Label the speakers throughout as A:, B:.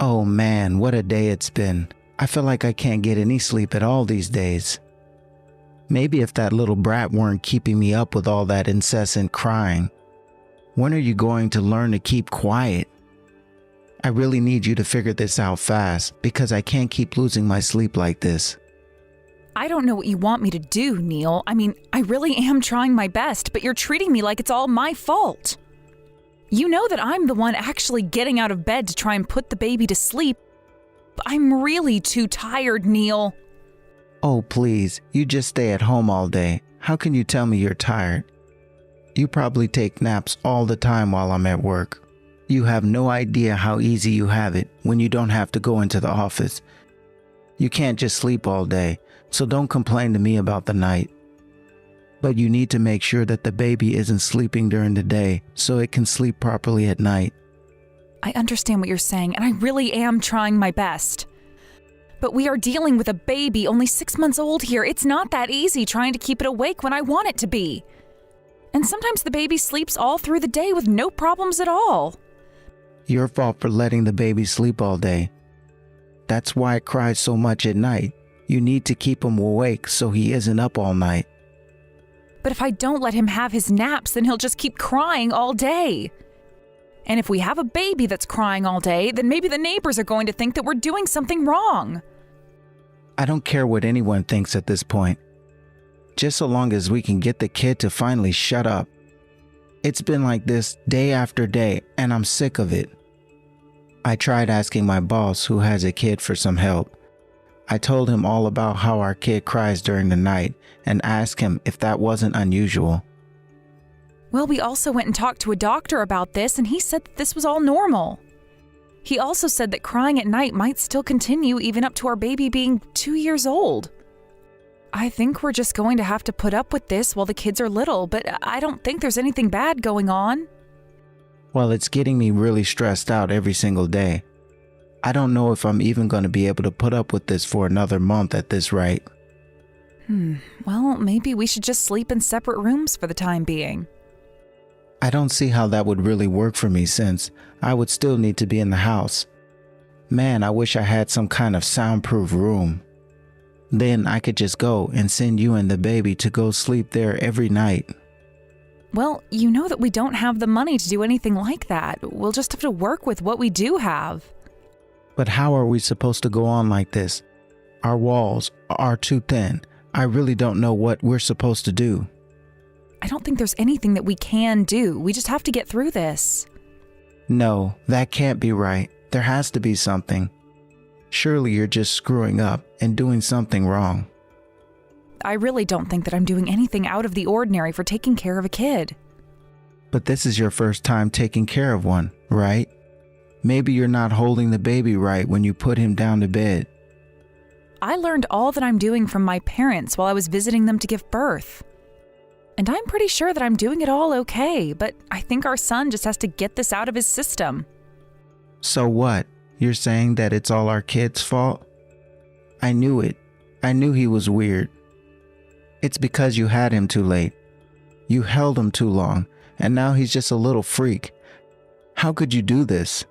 A: Oh man, what a day it's been. I feel like I can't get any sleep at all these days. Maybe if that little brat weren't keeping me up with all that incessant crying. When are you going to learn to keep quiet? I really need you to figure this out fast because I can't keep losing my sleep like this.
B: I don't know what you want me to do, Neil. I mean, I really am trying my best, but you're treating me like it's all my fault. You know that I'm the one actually getting out of bed to try and put the baby to sleep. But I'm really too tired, Neil.
A: Oh, please, you just stay at home all day. How can you tell me you're tired? You probably take naps all the time while I'm at work. You have no idea how easy you have it when you don't have to go into the office. You can't just sleep all day, so don't complain to me about the night. But you need to make sure that the baby isn't sleeping during the day so it can sleep properly at night.
B: I understand what you're saying, and I really am trying my best. But we are dealing with a baby only 6 months old here. It's not that easy trying to keep it awake when I want it to be. And sometimes the baby sleeps all through the day with no problems at all.
A: Your fault for letting the baby sleep all day. That's why it cries so much at night. You need to keep him awake so he isn't up all night.
B: But if I don't let him have his naps, then he'll just keep crying all day. And if we have a baby that's crying all day, then maybe the neighbors are going to think that we're doing something wrong.
A: I don't care what anyone thinks at this point. Just so long as we can get the kid to finally shut up. It's been like this day after day, and I'm sick of it. I tried asking my boss, who has a kid, for some help. I told him all about how our kid cries during the night and asked him if that wasn't unusual.
B: Well, we also went and talked to a doctor about this, and he said that this was all normal. He also said that crying at night might still continue even up to our baby being 2 years old. I think we're just going to have to put up with this while the kids are little, but I don't think there's anything bad going on.
A: Well, it's getting me really stressed out every single day. I don't know if I'm even going to be able to put up with this for another month at this rate.
B: Well, maybe we should just sleep in separate rooms for the time being.
A: I don't see how that would really work for me since I would still need to be in the house. Man, I wish I had some kind of soundproof room. Then I could just go and send you and the baby to go sleep there every night.
B: Well, you know that we don't have the money to do anything like that. We'll just have to work with what we do have.
A: But how are we supposed to go on like this? Our walls are too thin. I really don't know what we're supposed to do.
B: I don't think there's anything that we can do. We just have to get through this.
A: No, that can't be right. There has to be something. Surely you're just screwing up and doing something wrong.
B: I really don't think that I'm doing anything out of the ordinary for taking care of a kid.
A: But this is your first time taking care of one, right? Maybe you're not holding the baby right when you put him down to bed.
B: I learned all that I'm doing from my parents while I was visiting them to give birth. And I'm pretty sure that I'm doing it all okay, but I think our son just has to get this out of his system.
A: So what? You're saying that it's all our kid's fault? I knew it. I knew he was weird. It's because you had him too late. You held him too long, and now he's just a little freak. How could you do this?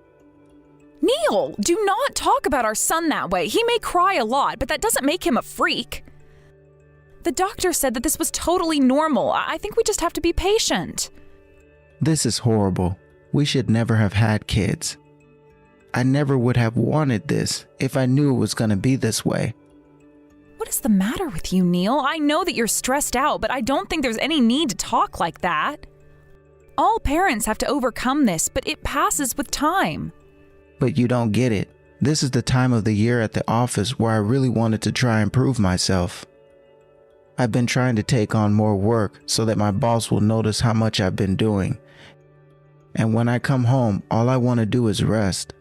B: Neil, do not talk about our son that way. He may cry a lot, but that doesn't make him a freak. The doctor said that this was totally normal. I think we just have to be patient.
A: This is horrible. We should never have had kids. I never would have wanted this if I knew it was going to be this way.
B: What is the matter with you, Neil? I know that you're stressed out, but I don't think there's any need to talk like that. All parents have to overcome this, but it passes with time.
A: But you don't get it. This is the time of the year at the office where I really wanted to try and prove myself. I've been trying to take on more work so that my boss will notice how much I've been doing. And when I come home, all I want to do is rest.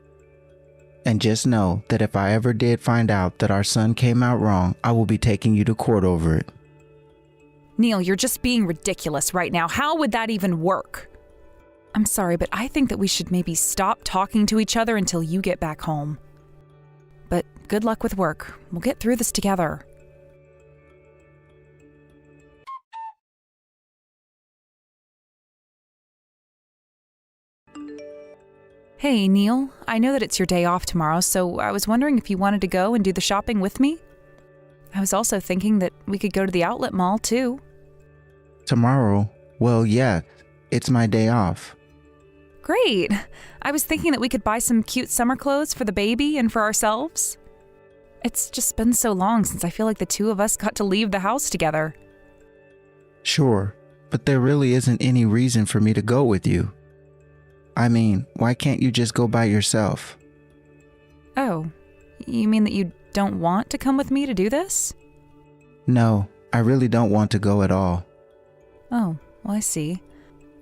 A: And just know that if I ever did find out that our son came out wrong, I will be taking you to court over it.
B: Neil, you're just being ridiculous right now. How would that even work? I'm sorry, but I think that we should maybe stop talking to each other until you get back home. But good luck with work. We'll get through this together. Hey, Neil. I know that it's your day off tomorrow, so I was wondering if you wanted to go and do the shopping with me? I was also thinking that we could go to the outlet mall, too.
A: Tomorrow? Well, yeah, it's my day off.
B: Great. I was thinking that we could buy some cute summer clothes for the baby and for ourselves. It's just been so long since I feel like the two of us got to leave the house together.
A: Sure, but there really isn't any reason for me to go with you. I mean, why can't you just go by yourself?
B: Oh, you mean that you don't want to come with me to do this?
A: No, I really don't want to go at all.
B: Oh, well, I see.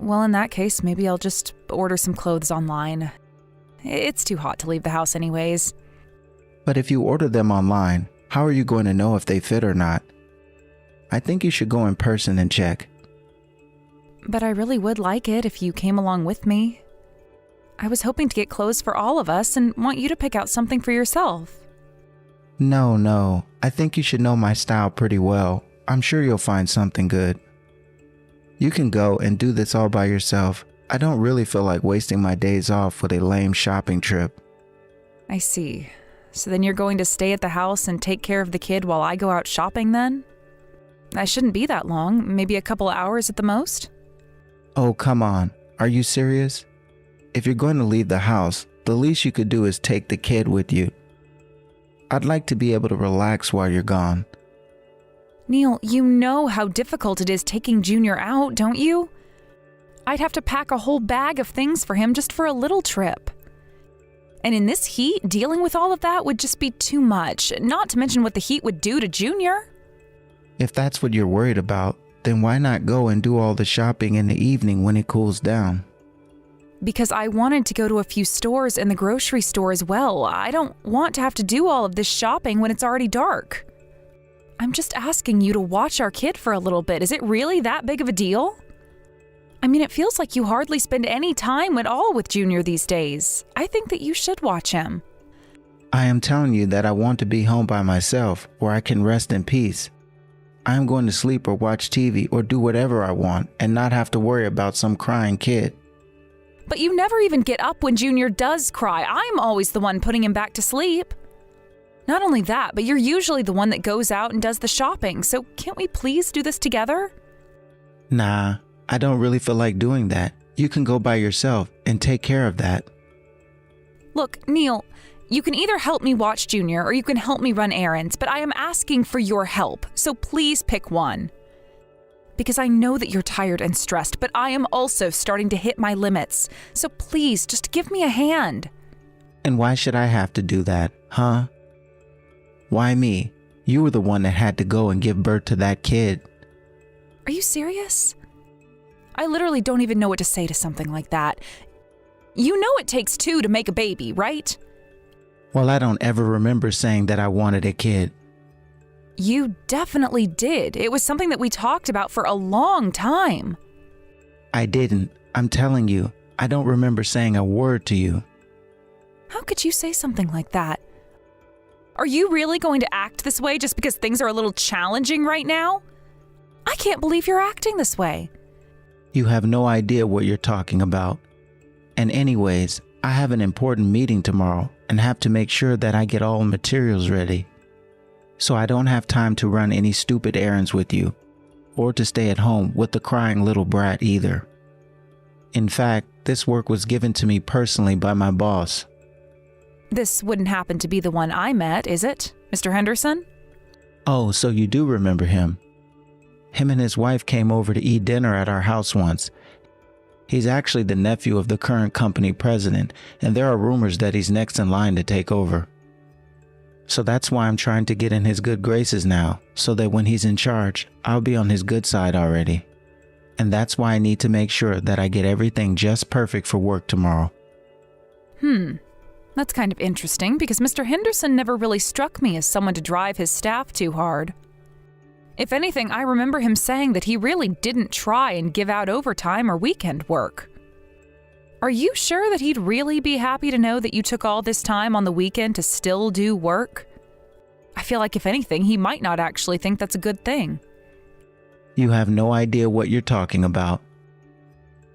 B: Well, in that case, maybe I'll just order some clothes online. It's too hot to leave the house anyways.
A: But if you order them online, how are you going to know if they fit or not? I think you should go in person and check.
B: But I really would like it if you came along with me. I was hoping to get clothes for all of us and want you to pick out something for yourself.
A: No, I think you should know my style pretty well. I'm sure you'll find something good. You can go and do this all by yourself. I don't really feel like wasting my days off with a lame shopping trip.
B: I see. So then you're going to stay at the house and take care of the kid while I go out shopping then? I shouldn't be that long, maybe a couple hours at the most?
A: Oh, come on. Are you serious? If you're going to leave the house, the least you could do is take the kid with you. I'd like to be able to relax while you're gone.
B: Neil, you know how difficult it is taking Junior out, don't you? I'd have to pack a whole bag of things for him just for a little trip. And in this heat, dealing with all of that would just be too much, not to mention what the heat would do to Junior.
A: If that's what you're worried about, then why not go and do all the shopping in the evening when it cools down?
B: Because I wanted to go to a few stores and the grocery store as well. I don't want to have to do all of this shopping when it's already dark. I'm just asking you to watch our kid for a little bit. Is it really that big of a deal? I mean, it feels like you hardly spend any time at all with Junior these days. I think that you should watch him.
A: I am telling you that I want to be home by myself where I can rest in peace. I am going to sleep or watch TV or do whatever I want and not have to worry about some crying kid.
B: But you never even get up when Junior does cry. I'm always the one putting him back to sleep. Not only that, but you're usually the one that goes out and does the shopping, so can't we please do this together?
A: Nah, I don't really feel like doing that. You can go by yourself and take care of that.
B: Look, Neil, you can either help me watch Junior or you can help me run errands, but I am asking for your help, so please pick one. Because I know that you're tired and stressed, but I am also starting to hit my limits, so please just give me a hand.
A: And why should I have to do that, huh? Why me? You were the one that had to go and give birth to that kid.
B: Are you serious? I literally don't even know what to say to something like that. You know it takes two to make a baby, right?
A: Well, I don't ever remember saying that I wanted a kid.
B: You definitely did. It was something that we talked about for a long time.
A: I didn't. I'm telling you, I don't remember saying a word to you.
B: How could you say something like that? Are you really going to act this way just because things are a little challenging right now? I can't believe you're acting this way.
A: You have no idea what you're talking about. And anyways, I have an important meeting tomorrow and have to make sure that I get all materials ready. So I don't have time to run any stupid errands with you, or to stay at home with the crying little brat either. In fact, this work was given to me personally by my boss.
B: This wouldn't happen to be the one I met, is it, Mr. Henderson?
A: Oh, so you do remember him. Him and his wife came over to eat dinner at our house once. He's actually the nephew of the current company president, and there are rumors that he's next in line to take over. So that's why I'm trying to get in his good graces now, so that when he's in charge, I'll be on his good side already. And that's why I need to make sure that I get everything just perfect for work tomorrow.
B: That's kind of interesting because Mr. Henderson never really struck me as someone to drive his staff too hard. If anything, I remember him saying that he really didn't try and give out overtime or weekend work. Are you sure that he'd really be happy to know that you took all this time on the weekend to still do work? I feel like if anything, he might not actually think that's a good thing.
A: You have no idea what you're talking about.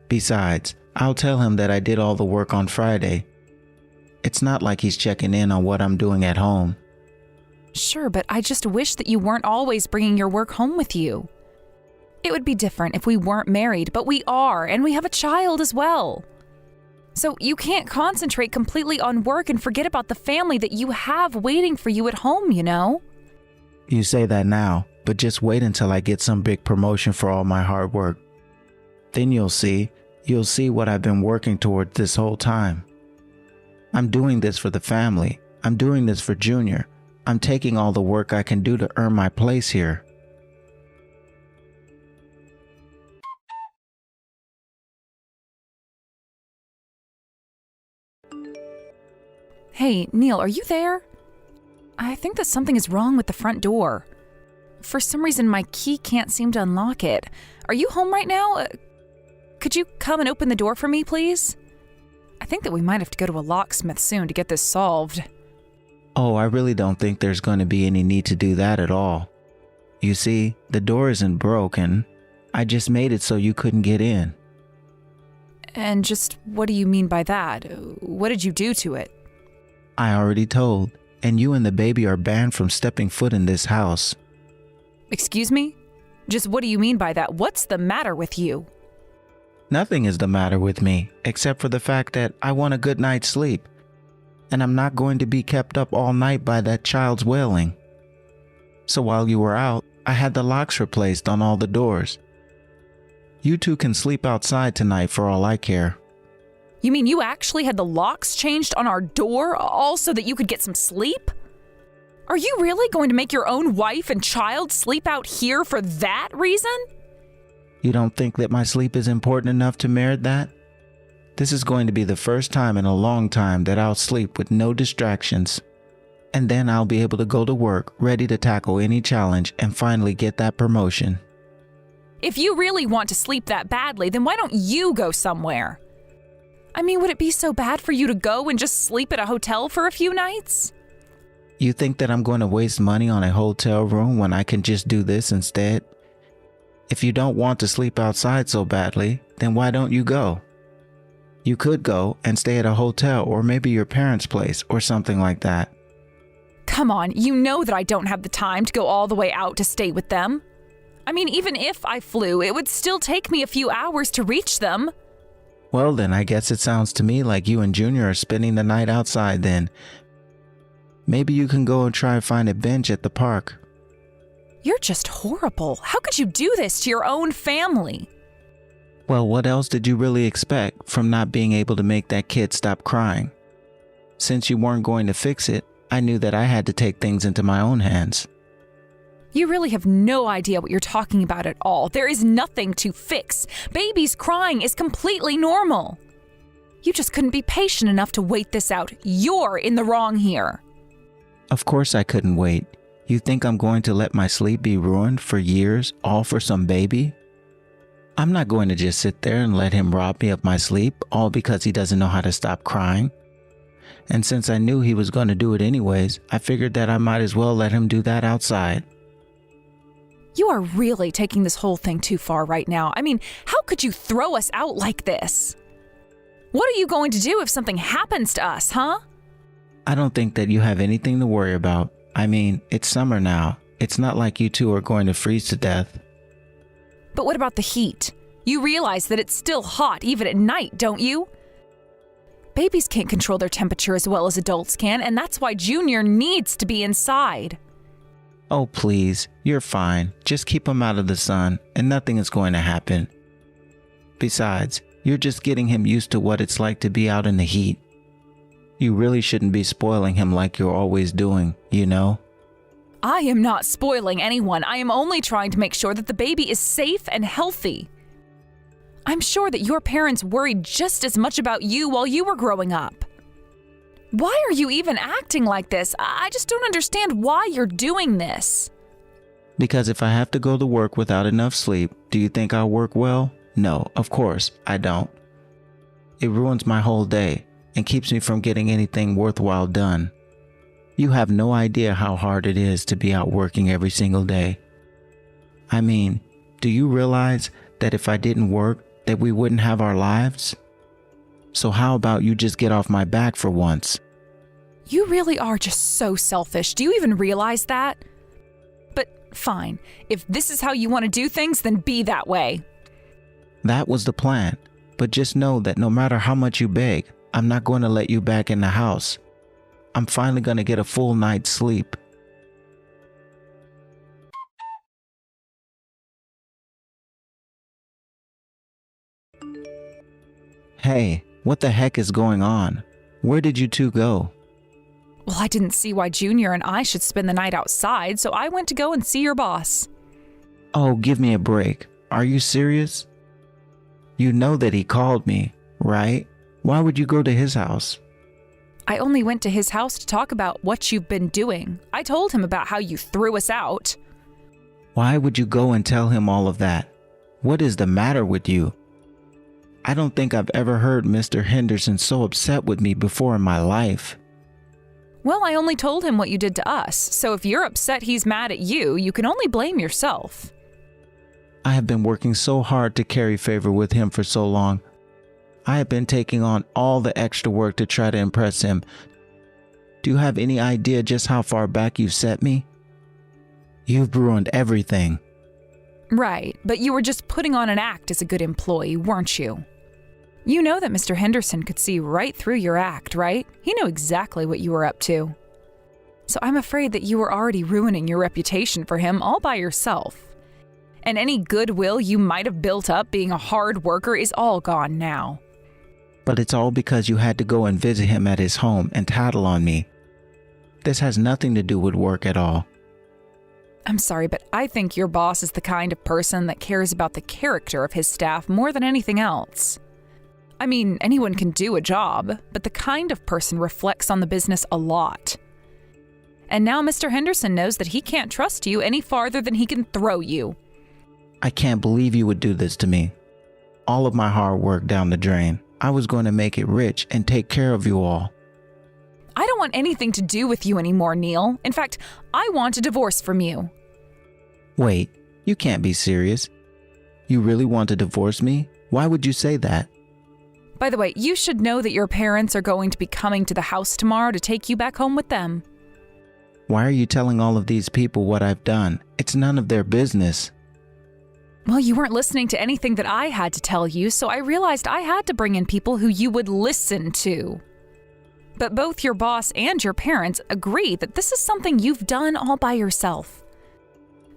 A: Besides, I'll tell him that I did all the work on Friday It's not like he's checking in on what I'm doing at home.
B: Sure, but I just wish that you weren't always bringing your work home with you. It would be different if we weren't married, but we are, and we have a child as well. So you can't concentrate completely on work and forget about the family that you have waiting for you at home, you know?
A: You say that now, but just wait until I get some big promotion for all my hard work. Then you'll see what I've been working toward this whole time. I'm doing this for the family. I'm doing this for Junior. I'm taking all the work I can do to earn my place here.
B: Hey, Neil, are you there? I think that something is wrong with the front door. For some reason, my key can't seem to unlock it. Are you home right now? Could you come and open the door for me, please? I think that we might have to go to a locksmith soon to get this solved.
A: Oh, I really don't think there's going to be any need to do that at all. You see, the door isn't broken. I just made it so you couldn't get in.
B: And just what do you mean by that? What did you do to it?
A: I already told, and you and the baby are banned from stepping foot in this house.
B: Excuse me? Just what do you mean by that? What's the matter with you?
A: Nothing is the matter with me, except for the fact that I want a good night's sleep. And I'm not going to be kept up all night by that child's wailing. So while you were out, I had the locks replaced on all the doors. You two can sleep outside tonight for all I care.
B: You mean you actually had the locks changed on our door, all so that you could get some sleep? Are you really going to make your own wife and child sleep out here for that reason?
A: You don't think that my sleep is important enough to merit that? This is going to be the first time in a long time that I'll sleep with no distractions. And then I'll be able to go to work ready to tackle any challenge and finally get that promotion.
B: If you really want to sleep that badly, then why don't you go somewhere? I mean, would it be so bad for you to go and just sleep at a hotel for a few nights?
A: You think that I'm going to waste money on a hotel room when I can just do this instead? If you don't want to sleep outside so badly, then why don't you go? You could go and stay at a hotel or maybe your parents' place or something like that.
B: Come on, you know that I don't have the time to go all the way out to stay with them. I mean, even if I flew, it would still take me a few hours to reach them.
A: Well then, I guess it sounds to me like you and Junior are spending the night outside then. Maybe you can go and try to find a bench at the park.
B: You're just horrible. How could you do this to your own family?
A: Well, what else did you really expect from not being able to make that kid stop crying? Since you weren't going to fix it, I knew that I had to take things into my own hands.
B: You really have no idea what you're talking about at all. There is nothing to fix. Babies crying is completely normal. You just couldn't be patient enough to wait this out. You're in the wrong here.
A: Of course I couldn't wait. You think I'm going to let my sleep be ruined for years, all for some baby? I'm not going to just sit there and let him rob me of my sleep, all because he doesn't know how to stop crying. And since I knew he was going to do it anyways, I figured that I might as well let him do that outside.
B: You are really taking this whole thing too far right now. I mean, how could you throw us out like this? What are you going to do if something happens to us, huh?
A: I don't think that you have anything to worry about. I mean, it's summer now. It's not like you two are going to freeze to death.
B: But what about the heat? You realize that it's still hot even at night, don't you? Babies can't control their temperature as well as adults can, and that's why Junior needs to be inside.
A: Oh, please, you're fine. Just keep him out of the sun, and nothing is going to happen. Besides, you're just getting him used to what it's like to be out in the heat. You really shouldn't be spoiling him like you're always doing, you know?
B: I am not spoiling anyone. I am only trying to make sure that the baby is safe and healthy. I'm sure that your parents worried just as much about you while you were growing up. Why are you even acting like this? I just don't understand why you're doing this.
A: Because if I have to go to work without enough sleep, do you think I'll work well? No, of course, I don't. It ruins my whole day and keeps me from getting anything worthwhile done. You have no idea how hard it is to be out working every single day. I mean, do you realize that if I didn't work, that we wouldn't have our lives? So how about you just get off my back for once?
B: You really are just so selfish. Do you even realize that? But fine, if this is how you want to do things, then be that way.
A: That was the plan. But just know that no matter how much you beg, I'm not going to let you back in the house. I'm finally going to get a full night's sleep. Hey, what the heck is going on? Where did you two go?
B: Well, I didn't see why Junior and I should spend the night outside, so I went to go and see your boss.
A: Oh, give me a break. Are you serious? You know that he called me, right? Why would you go to his house?
B: I only went to his house to talk about what you've been doing. I told him about how you threw us out.
A: Why would you go and tell him all of that? What is the matter with you? I don't think I've ever heard Mr. Henderson so upset with me before in my life.
B: Well, I only told him what you did to us, so if you're upset he's mad at you, you can only blame yourself.
A: I have been working so hard to carry favor with him for so long. I have been taking on all the extra work to try to impress him. Do you have any idea just how far back you've set me? You've ruined everything.
B: Right, but you were just putting on an act as a good employee, weren't you? You know that Mr. Henderson could see right through your act, right? He knew exactly what you were up to. So I'm afraid that you were already ruining your reputation for him all by yourself. And any goodwill you might have built up being a hard worker is all gone now.
A: But it's all because you had to go and visit him at his home and tattle on me. This has nothing to do with work at all.
B: I'm sorry, but I think your boss is the kind of person that cares about the character of his staff more than anything else. I mean, anyone can do a job, but the kind of person reflects on the business a lot. And now Mr. Henderson knows that he can't trust you any farther than he can throw you.
A: I can't believe you would do this to me. All of my hard work down the drain. I was going to make it rich and take care of you all.
B: I don't want anything to do with you anymore, Neil. In fact, I want a divorce from you.
A: Wait, you can't be serious. You really want to divorce me? Why would you say that?
B: By the way, you should know that your parents are going to be coming to the house tomorrow to take you back home with them.
A: Why are you telling all of these people what I've done? It's none of their business.
B: Well, you weren't listening to anything that I had to tell you, so I realized I had to bring in people who you would listen to. But both your boss and your parents agree that this is something you've done all by yourself.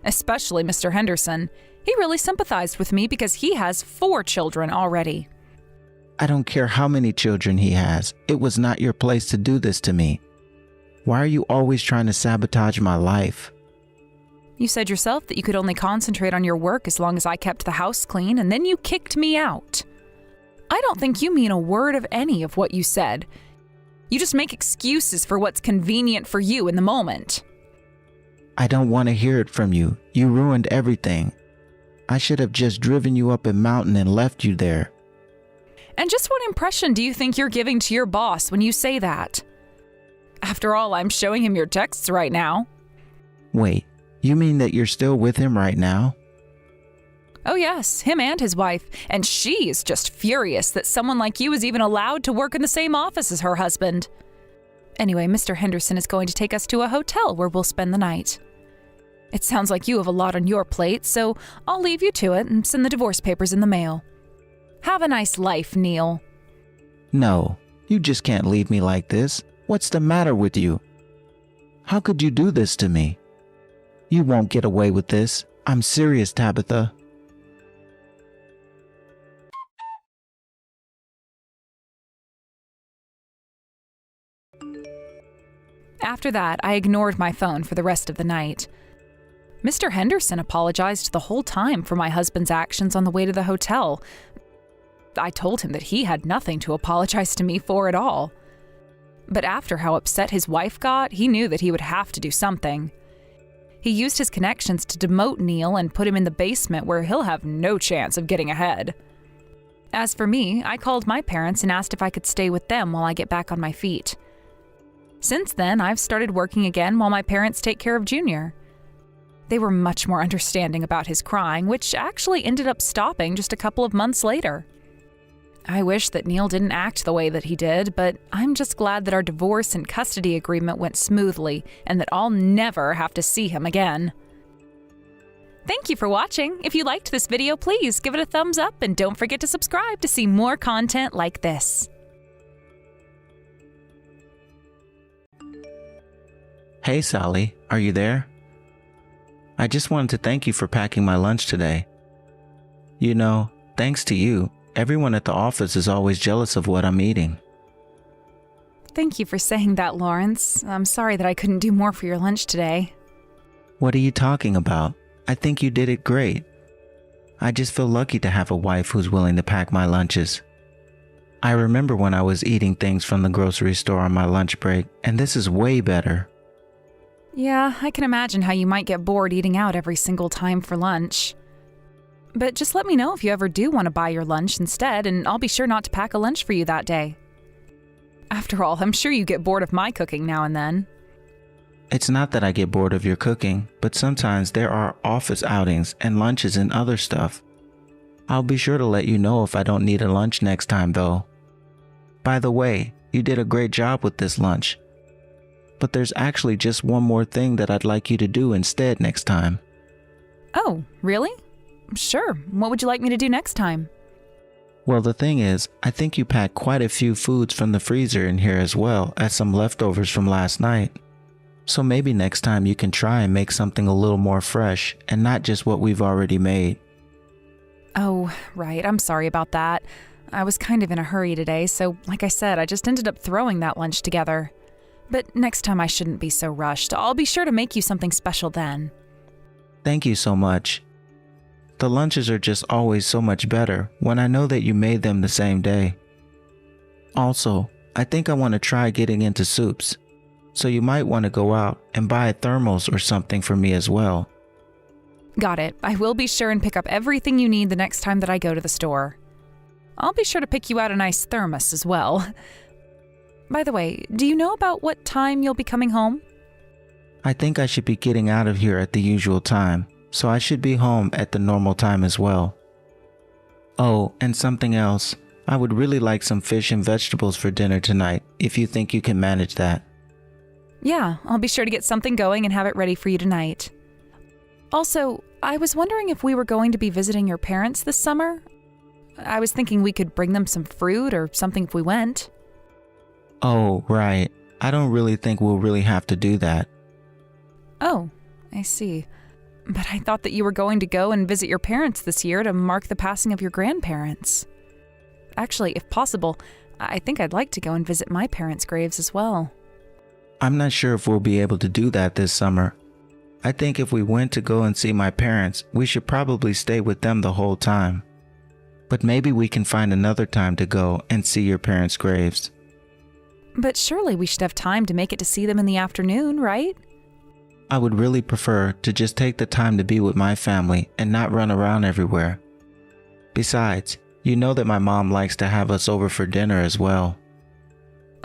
B: Especially Mr. Henderson. He really sympathized with me because he has 4 children already.
A: I don't care how many children he has. It was not your place to do this to me. Why are you always trying to sabotage my life?
B: You said yourself that you could only concentrate on your work as long as I kept the house clean, and then you kicked me out. I don't think you mean a word of any of what you said. You just make excuses for what's convenient for you in the moment.
A: I don't want to hear it from you. You ruined everything. I should have just driven you up a mountain and left you there.
B: And just what impression do you think you're giving to your boss when you say that? After all, I'm showing him your texts right now.
A: Wait, you mean that you're still with him right now?
B: Oh yes, him and his wife. And she is just furious that someone like you is even allowed to work in the same office as her husband. Anyway, Mr. Henderson is going to take us to a hotel where we'll spend the night. It sounds like you have a lot on your plate, so I'll leave you to it and send the divorce papers in the mail. Have a nice life, Neil.
A: No, you just can't leave me like this. What's the matter with you? How could you do this to me? You won't get away with this. I'm serious, Tabitha.
B: After that, I ignored my phone for the rest of the night. Mr. Henderson apologized the whole time for my husband's actions on the way to the hotel. I told him that he had nothing to apologize to me for at all. But after how upset his wife got, he knew that he would have to do something. He used his connections to demote Neil and put him in the basement where he'll have no chance of getting ahead. As for me, I called my parents and asked if I could stay with them while I get back on my feet. Since then, I've started working again while my parents take care of Junior. They were much more understanding about his crying, which actually ended up stopping just a couple of months later. I wish that Neil didn't act the way that he did, but I'm just glad that our divorce and custody agreement went smoothly and that I'll never have to see him again. Thank you for watching. If you liked this video, please give it a thumbs up and don't forget to subscribe to see more content like this.
A: Hey Sally, are you there? I just wanted to thank you for packing my lunch today. You know, thanks to you, everyone at the office is always jealous of what I'm eating.
B: Thank you for saying that, Lawrence. I'm sorry that I couldn't do more for your lunch today.
A: What are you talking about? I think you did it great. I just feel lucky to have a wife who's willing to pack my lunches. I remember when I was eating things from the grocery store on my lunch break, and this is way better.
B: Yeah, I can imagine how you might get bored eating out every single time for lunch. But just let me know if you ever do want to buy your lunch instead, and I'll be sure not to pack a lunch for you that day. After all, I'm sure you get bored of my cooking now and then.
A: It's not that I get bored of your cooking, but sometimes there are office outings and lunches and other stuff. I'll be sure to let you know if I don't need a lunch next time though. By the way, you did a great job with this lunch. But there's actually just one more thing that I'd like you to do instead next time.
B: Oh, really? Sure. What would you like me to do next time?
A: Well, the thing is, I think you packed quite a few foods from the freezer in here as well as some leftovers from last night. So maybe next time you can try and make something a little more fresh and not just what we've already made.
B: Oh, right. I'm sorry about that. I was kind of in a hurry today, so like I said, I just ended up throwing that lunch together. But next time I shouldn't be so rushed. I'll be sure to make you something special then.
A: Thank you so much. The lunches are just always so much better when I know that you made them the same day. Also, I think I want to try getting into soups. So you might want to go out and buy a thermos or something for me as well.
B: Got it. I will be sure and pick up everything you need the next time that I go to the store. I'll be sure to pick you out a nice thermos as well. By the way, do you know about what time you'll be coming home?
A: I think I should be getting out of here at the usual time, so I should be home at the normal time as well. Oh, and something else. I would really like some fish and vegetables for dinner tonight, if you think you can manage that.
B: Yeah, I'll be sure to get something going and have it ready for you tonight. Also, I was wondering if we were going to be visiting your parents this summer. I was thinking we could bring them some fruit or something if we went.
A: Oh, right. I don't really think we'll really have to do that.
B: Oh, I see. But I thought that you were going to go and visit your parents this year to mark the passing of your grandparents. Actually, if possible, I think I'd like to go and visit my parents' graves as well.
A: I'm not sure if we'll be able to do that this summer. I think if we went to go and see my parents, we should probably stay with them the whole time. But maybe we can find another time to go and see your parents' graves.
B: But surely we should have time to make it to see them in the afternoon, right?
A: I would really prefer to just take the time to be with my family and not run around everywhere. Besides, you know that my mom likes to have us over for dinner as well.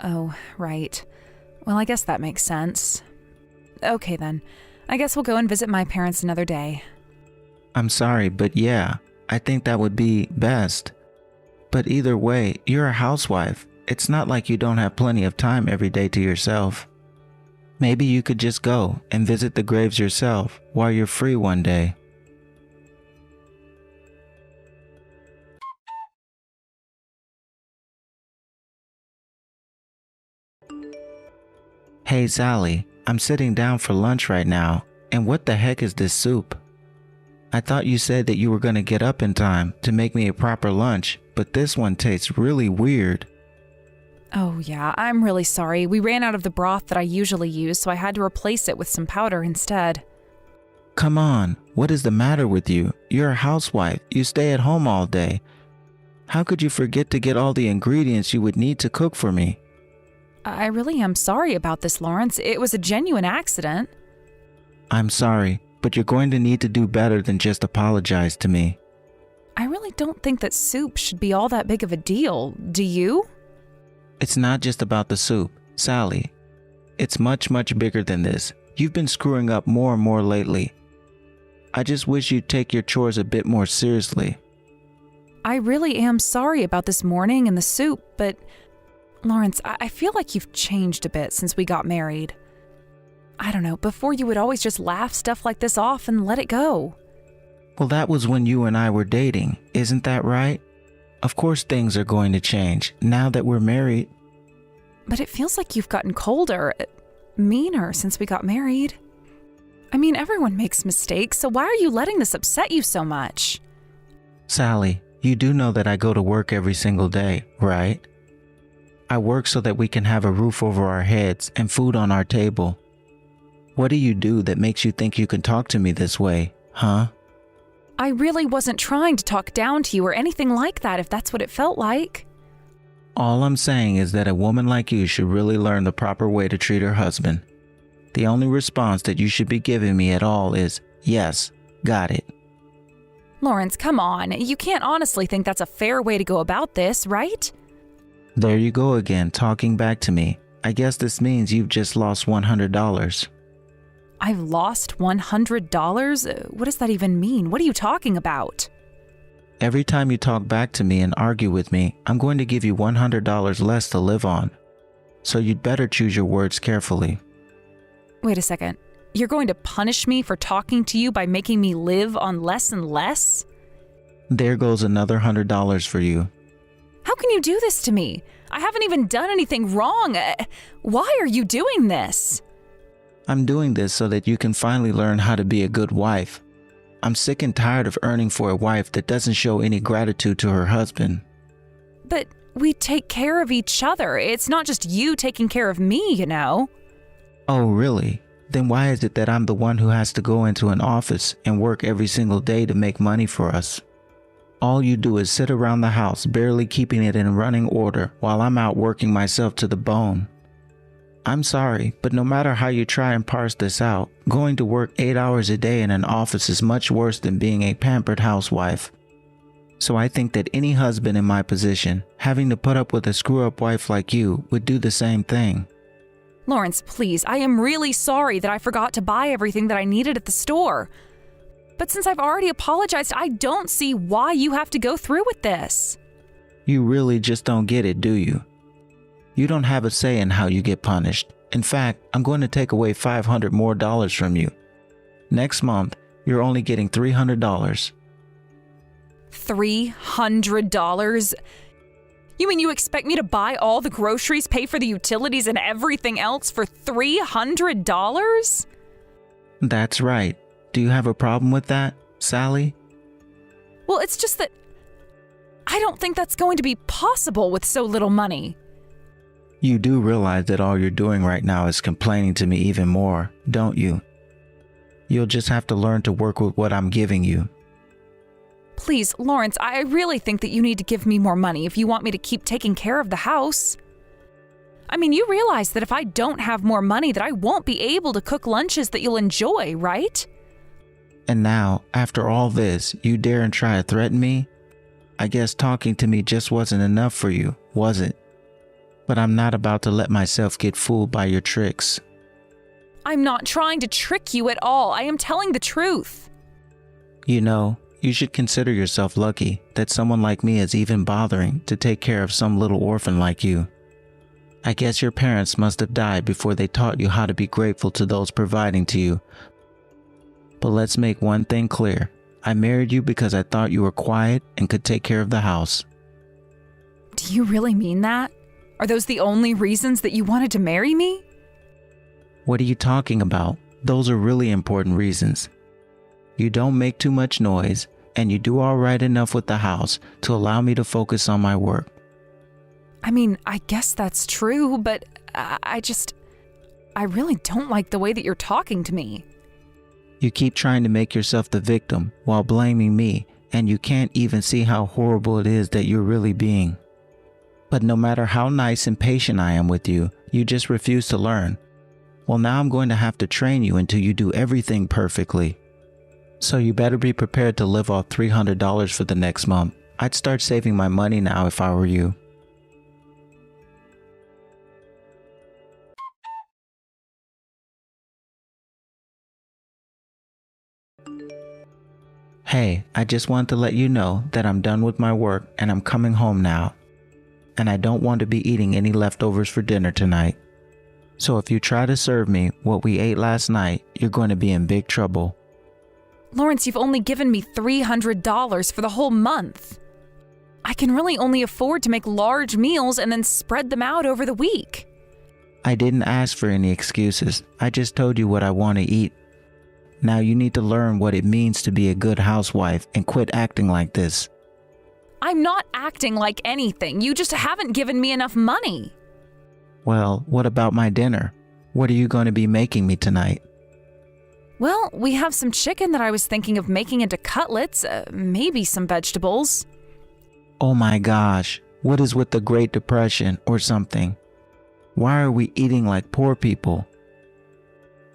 B: Oh, right. Well, I guess that makes sense. Okay then. I guess we'll go and visit my parents another day.
A: I'm sorry, but yeah, I think that would be best. But either way, you're a housewife. It's not like you don't have plenty of time every day to yourself. Maybe you could just go and visit the graves yourself while you're free one day. Hey Sally, I'm sitting down for lunch right now, and what the heck is this soup? I thought you said that you were going to get up in time to make me a proper lunch, but this one tastes really weird.
B: Oh yeah, I'm really sorry. We ran out of the broth that I usually use, so I had to replace it with some powder instead.
A: Come on, what is the matter with you? You're a housewife. You stay at home all day. How could you forget to get all the ingredients you would need to cook for me?
B: I really am sorry about this, Lawrence. It was a genuine accident.
A: I'm sorry, but you're going to need to do better than just apologize to me.
B: I really don't think that soup should be all that big of a deal. Do you?
A: It's not just about the soup, Sally. It's much, much bigger than this. You've been screwing up more and more lately. I just wish you'd take your chores a bit more seriously.
B: I really am sorry about this morning and the soup, but Lawrence, I feel like you've changed a bit since we got married. I don't know, before you would always just laugh stuff like this off and let it go.
A: Well, that was when you and I were dating, isn't that right? Of course things are going to change now that we're married.
B: But it feels like you've gotten colder, meaner since we got married. I mean, everyone makes mistakes, so why are you letting this upset you so much?
A: Sally, you do know that I go to work every single day, right? I work so that we can have a roof over our heads and food on our table. What do you do that makes you think you can talk to me this way, huh?
B: I really wasn't trying to talk down to you or anything like that, if that's what it felt like.
A: All I'm saying is that a woman like you should really learn the proper way to treat her husband. The only response that you should be giving me at all is, yes, got it.
B: Lawrence, come on. You can't honestly think that's a fair way to go about this, right?
A: There you go again, talking back to me. I guess this means you've just lost $100.
B: I've lost $100? What does that even mean? What are you talking about?
A: Every time you talk back to me and argue with me, I'm going to give you $100 less to live on. So you'd better choose your words carefully.
B: Wait a second. You're going to punish me for talking to you by making me live on less and less?
A: There goes another $100 for you.
B: How can you do this to me? I haven't even done anything wrong. Why are you doing this?
A: I'm doing this so that you can finally learn how to be a good wife. I'm sick and tired of earning for a wife that doesn't show any gratitude to her husband.
B: But we take care of each other. It's not just you taking care of me, you know.
A: Oh, really? Then why is it that I'm the one who has to go into an office and work every single day to make money for us? All you do is sit around the house, barely keeping it in running order, while I'm out working myself to the bone. I'm sorry, but no matter how you try and parse this out, going to work 8 hours a day in an office is much worse than being a pampered housewife. So I think that any husband in my position, having to put up with a screw-up wife like you, would do the same thing.
B: Lawrence, please, I am really sorry that I forgot to buy everything that I needed at the store. But since I've already apologized, I don't see why you have to go through with this.
A: You really just don't get it, do you? You don't have a say in how you get punished. In fact, I'm going to take away $500 more from you. Next month, you're only getting $300.
B: $300? You mean you expect me to buy all the groceries, pay for the utilities, and everything else for $300?
A: That's right. Do you have a problem with that, Sally?
B: Well, it's just that I don't think that's going to be possible with so little money.
A: You do realize that all you're doing right now is complaining to me even more, don't you? You'll just have to learn to work with what I'm giving you.
B: Please, Lawrence, I really think that you need to give me more money if you want me to keep taking care of the house. I mean, you realize that if I don't have more money that I won't be able to cook lunches that you'll enjoy, right?
A: And now, after all this, you dare and try to threaten me? I guess talking to me just wasn't enough for you, was it? But I'm not about to let myself get fooled by your tricks.
B: I'm not trying to trick you at all. I am telling the truth.
A: You know, you should consider yourself lucky that someone like me is even bothering to take care of some little orphan like you. I guess your parents must have died before they taught you how to be grateful to those providing to you. But let's make one thing clear. I married you because I thought you were quiet and could take care of the house.
B: Do you really mean that? Are those the only reasons that you wanted to marry me?
A: What are you talking about? Those are really important reasons. You don't make too much noise, and you do all right enough with the house to allow me to focus on my work.
B: I mean, I guess that's true, but I really don't like the way that you're talking to me.
A: You keep trying to make yourself the victim while blaming me, and you can't even see how horrible it is that you're really being. But no matter how nice and patient I am with you, you just refuse to learn. Well, now I'm going to have to train you until you do everything perfectly. So you better be prepared to live off $300 for the next month. I'd start saving my money now if I were you. Hey, I just want to let you know that I'm done with my work and I'm coming home now. And I don't want to be eating any leftovers for dinner tonight. So if you try to serve me what we ate last night, you're going to be in big trouble.
B: Lawrence, you've only given me $300 for the whole month. I can really only afford to make large meals and then spread them out over the week.
A: I didn't ask for any excuses. I just told you what I want to eat. Now you need to learn what it means to be a good housewife and quit acting like this.
B: I'm not acting like anything. You just haven't given me enough money.
A: Well, what about my dinner? What are you going to be making me tonight?
B: Well, we have some chicken that I was thinking of making into cutlets, maybe some vegetables.
A: Oh my gosh, what is with the Great Depression or something? Why are we eating like poor people?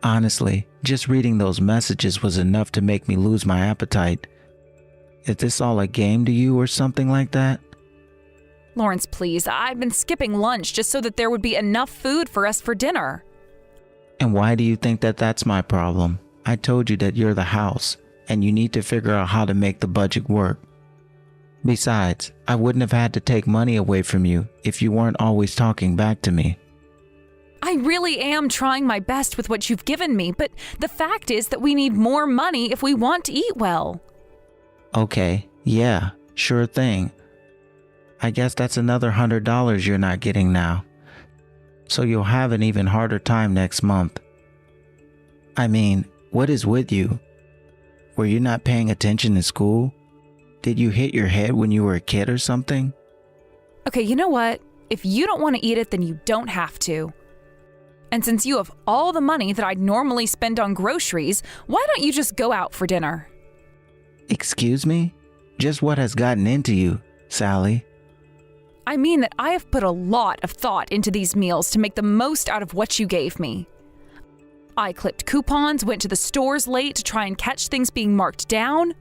A: Honestly, just reading those messages was enough to make me lose my appetite. Is this all a game to you or something like that?
B: Lawrence, please, I've been skipping lunch just so that there would be enough food for us for dinner.
A: And why do you think that that's my problem? I told you that you're the house, and you need to figure out how to make the budget work. Besides, I wouldn't have had to take money away from you if you weren't always talking back to me.
B: I really am trying my best with what you've given me, but the fact is that we need more money if we want to eat well.
A: Okay, yeah, sure thing. I guess that's another $100 you're not getting now. So you'll have an even harder time next month. I mean, what is with you? Were you not paying attention in school? Did you hit your head when you were a kid or something?
B: Okay, you know what? If you don't want to eat it, then you don't have to. And since you have all the money that I'd normally spend on groceries, why don't you just go out for dinner?
A: Excuse me? Just what has gotten into you, Sally?
B: I mean that I have put a lot of thought into these meals to make the most out of what you gave me. I clipped coupons, went to the stores late to try and catch things being marked down.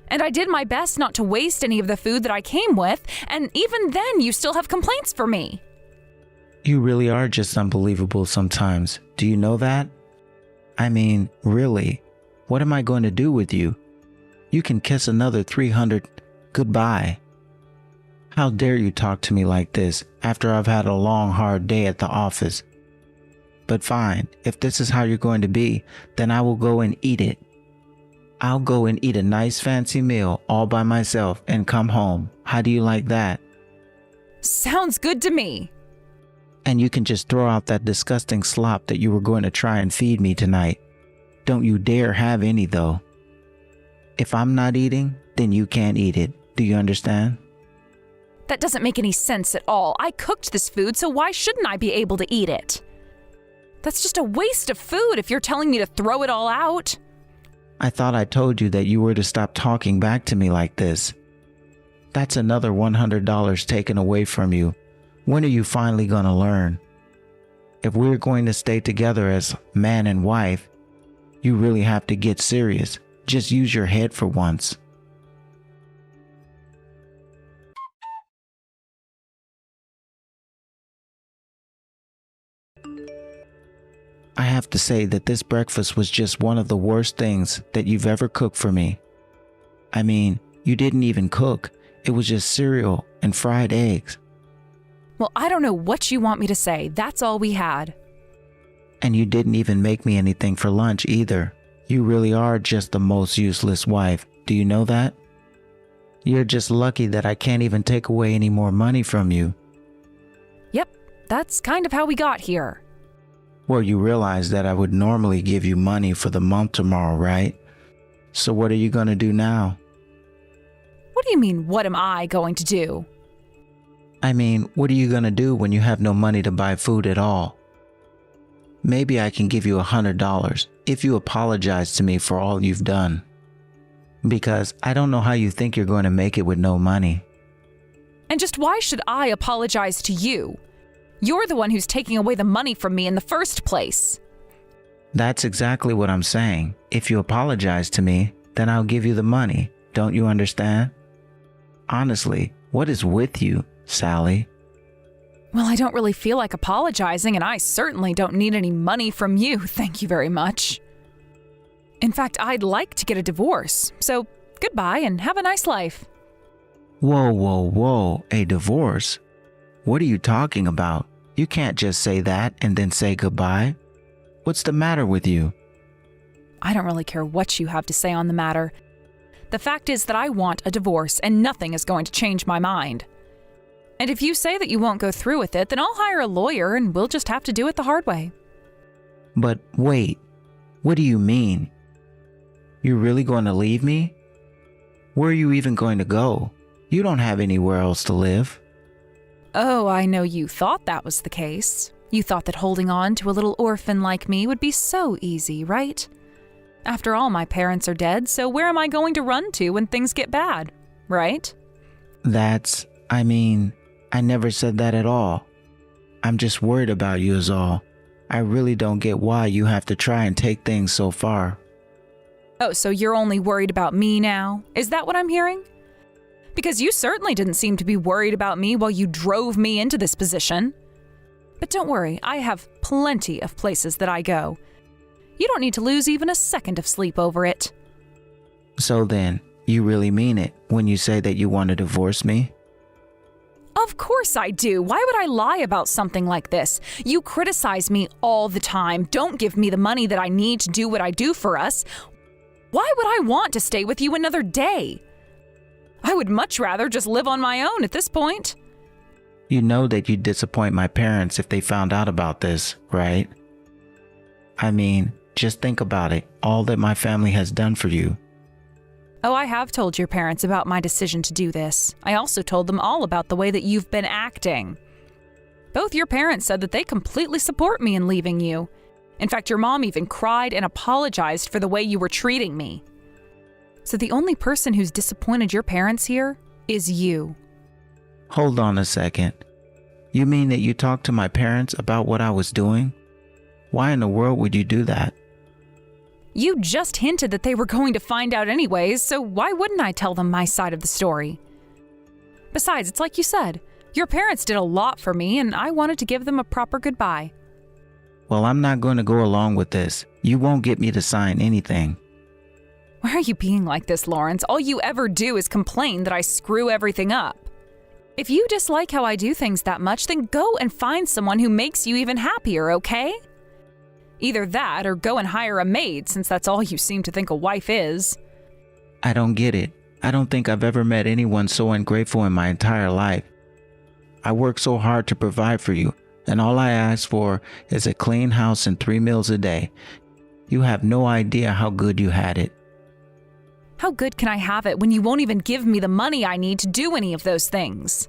B: And I did my best not to waste any of the food that I came with, and even then you still have complaints for me.
A: You really are just unbelievable sometimes. Do you know that? I mean, really, what am I going to do with you? You can kiss another 300 goodbye. How dare you talk to me like this after I've had a long, hard day at the office? But fine, if this is how you're going to be, then I will go and eat it. I'll go and eat a nice fancy meal all by myself and come home. How do you like that?
B: Sounds good to me.
A: And you can just throw out that disgusting slop that you were going to try and feed me tonight. Don't you dare have any though. If I'm not eating, then you can't eat it. Do you understand?
B: That doesn't make any sense at all. I cooked this food, so why shouldn't I be able to eat it? That's just a waste of food if you're telling me to throw it all out.
A: I thought I told you that you were to stop talking back to me like this. That's another $100 taken away from you. When are you finally going to learn? If we're going to stay together as man and wife, you really have to get serious. Just use your head for once. I have to say that this breakfast was just one of the worst things that you've ever cooked for me. I mean, you didn't even cook. It was just cereal and fried eggs.
B: Well, I don't know what you want me to say. That's all we had.
A: And you didn't even make me anything for lunch either. You really are just the most useless wife. Do you know that? You're just lucky that I can't even take away any more money from you.
B: Yep, that's kind of how we got here.
A: Well, you realize that I would normally give you money for the month tomorrow, right? So what are you going to do now?
B: What do you mean, what am I going to do?
A: I mean, what are you going to do when you have no money to buy food at all? Maybe I can give you $100 if you apologize to me for all you've done. Because I don't know how you think you're going to make it with no money.
B: And just why should I apologize to you? You're the one who's taking away the money from me in the first place.
A: That's exactly what I'm saying. If you apologize to me, then I'll give you the money. Don't you understand? Honestly, what is with you, Sally?
B: Well, I don't really feel like apologizing, and I certainly don't need any money from you, thank you very much. In fact, I'd like to get a divorce, so Goodbye and have a nice life.
A: Whoa, whoa, whoa, a divorce? What are you talking about? You can't just say that and then say goodbye. What's the matter with you?
B: I don't really care what you have to say on the matter. The fact is that I want a divorce and nothing is going to change my mind. And if you say that you won't go through with it, then I'll hire a lawyer and we'll just have to do it the hard way.
A: But wait, what do you mean? You're really going to leave me? Where are you even going to go? You don't have anywhere else to live.
B: Oh, I know you thought that was the case. You thought that holding on to a little orphan like me would be so easy, right? After all, my parents are dead, so where am I going to run to when things get bad, right?
A: I never said that at all. I'm just worried about you is all. I really don't get why you have to try and take things so far.
B: Oh, so you're only worried about me now? Is that what I'm hearing? Because you certainly didn't seem to be worried about me while you drove me into this position. But don't worry, I have plenty of places that I go. You don't need to lose even a second of sleep over it.
A: So then, you really mean it when you say that you want to divorce me?
B: Of course I do. Why would I lie about something like this? You criticize me all the time. Don't give me the money that I need to do what I do for us. Why would I want to stay with you another day? I would much rather just live on my own at this point.
A: You know that you'd disappoint my parents if they found out about this, right? Just think about it, all that my family has done for you.
B: Oh, I have told your parents about my decision to do this. I also told them all about the way that you've been acting. Both your parents said that they completely support me in leaving you. In fact, your mom even cried and apologized for the way you were treating me. So the only person who's disappointed your parents here is you.
A: Hold on a second. You mean that you talked to my parents about what I was doing? Why in the world would you do that?
B: You just hinted that they were going to find out anyways, so why wouldn't I tell them my side of the story? Besides, it's like you said, your parents did a lot for me and I wanted to give them a proper goodbye.
A: Well, I'm not going to go along with this. You won't get me to sign anything.
B: Why are you being like this, Lawrence? All you ever do is complain that I screw everything up. If you dislike how I do things that much, then go and find someone who makes you even happier, okay? Either that or go and hire a maid, since that's all you seem to think a wife is.
A: I don't get it. I don't think I've ever met anyone so ungrateful in my entire life. I work so hard to provide for you, and all I ask for is a clean house and 3 meals a day. You have no idea how good you had it.
B: How good can I have it when you won't even give me the money I need to do any of those things?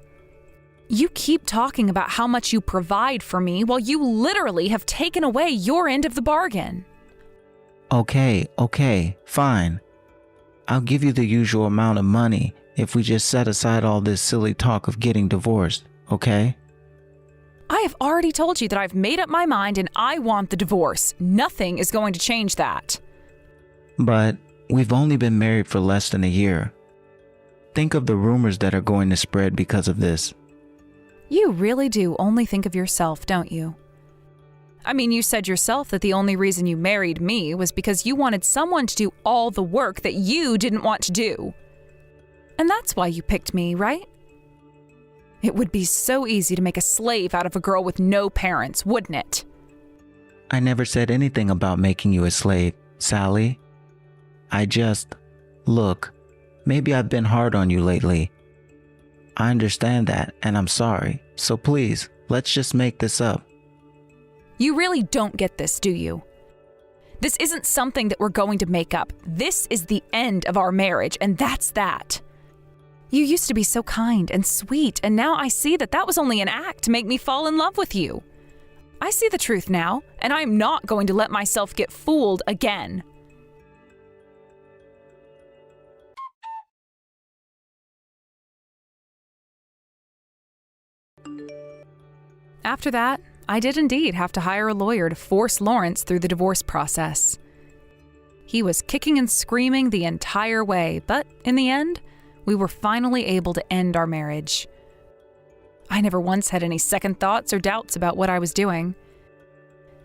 B: You keep talking about how much you provide for me while you literally have taken away your end of the bargain.
A: Okay, fine. I'll give you the usual amount of money if we just set aside all this silly talk of getting divorced, okay?
B: I have already told you that I've made up my mind and I want the divorce. Nothing is going to change that.
A: But we've only been married for less than a year. Think of the rumors that are going to spread because of this.
B: You really do only think of yourself, don't you? You said yourself that the only reason you married me was because you wanted someone to do all the work that you didn't want to do. And that's why you picked me, right? It would be so easy to make a slave out of a girl with no parents, wouldn't it?
A: I never said anything about making you a slave, Sally. Look, maybe I've been hard on you lately. I understand that, and I'm sorry. So please, let's just make this up.
B: You really don't get this, do you? This isn't something that we're going to make up. This is the end of our marriage, and that's that. You used to be so kind and sweet, and now I see that that was only an act to make me fall in love with you. I see the truth now, and I'm not going to let myself get fooled again. After that, I did indeed have to hire a lawyer to force Lawrence through the divorce process. He was kicking and screaming the entire way, but in the end, we were finally able to end our marriage. I never once had any second thoughts or doubts about what I was doing.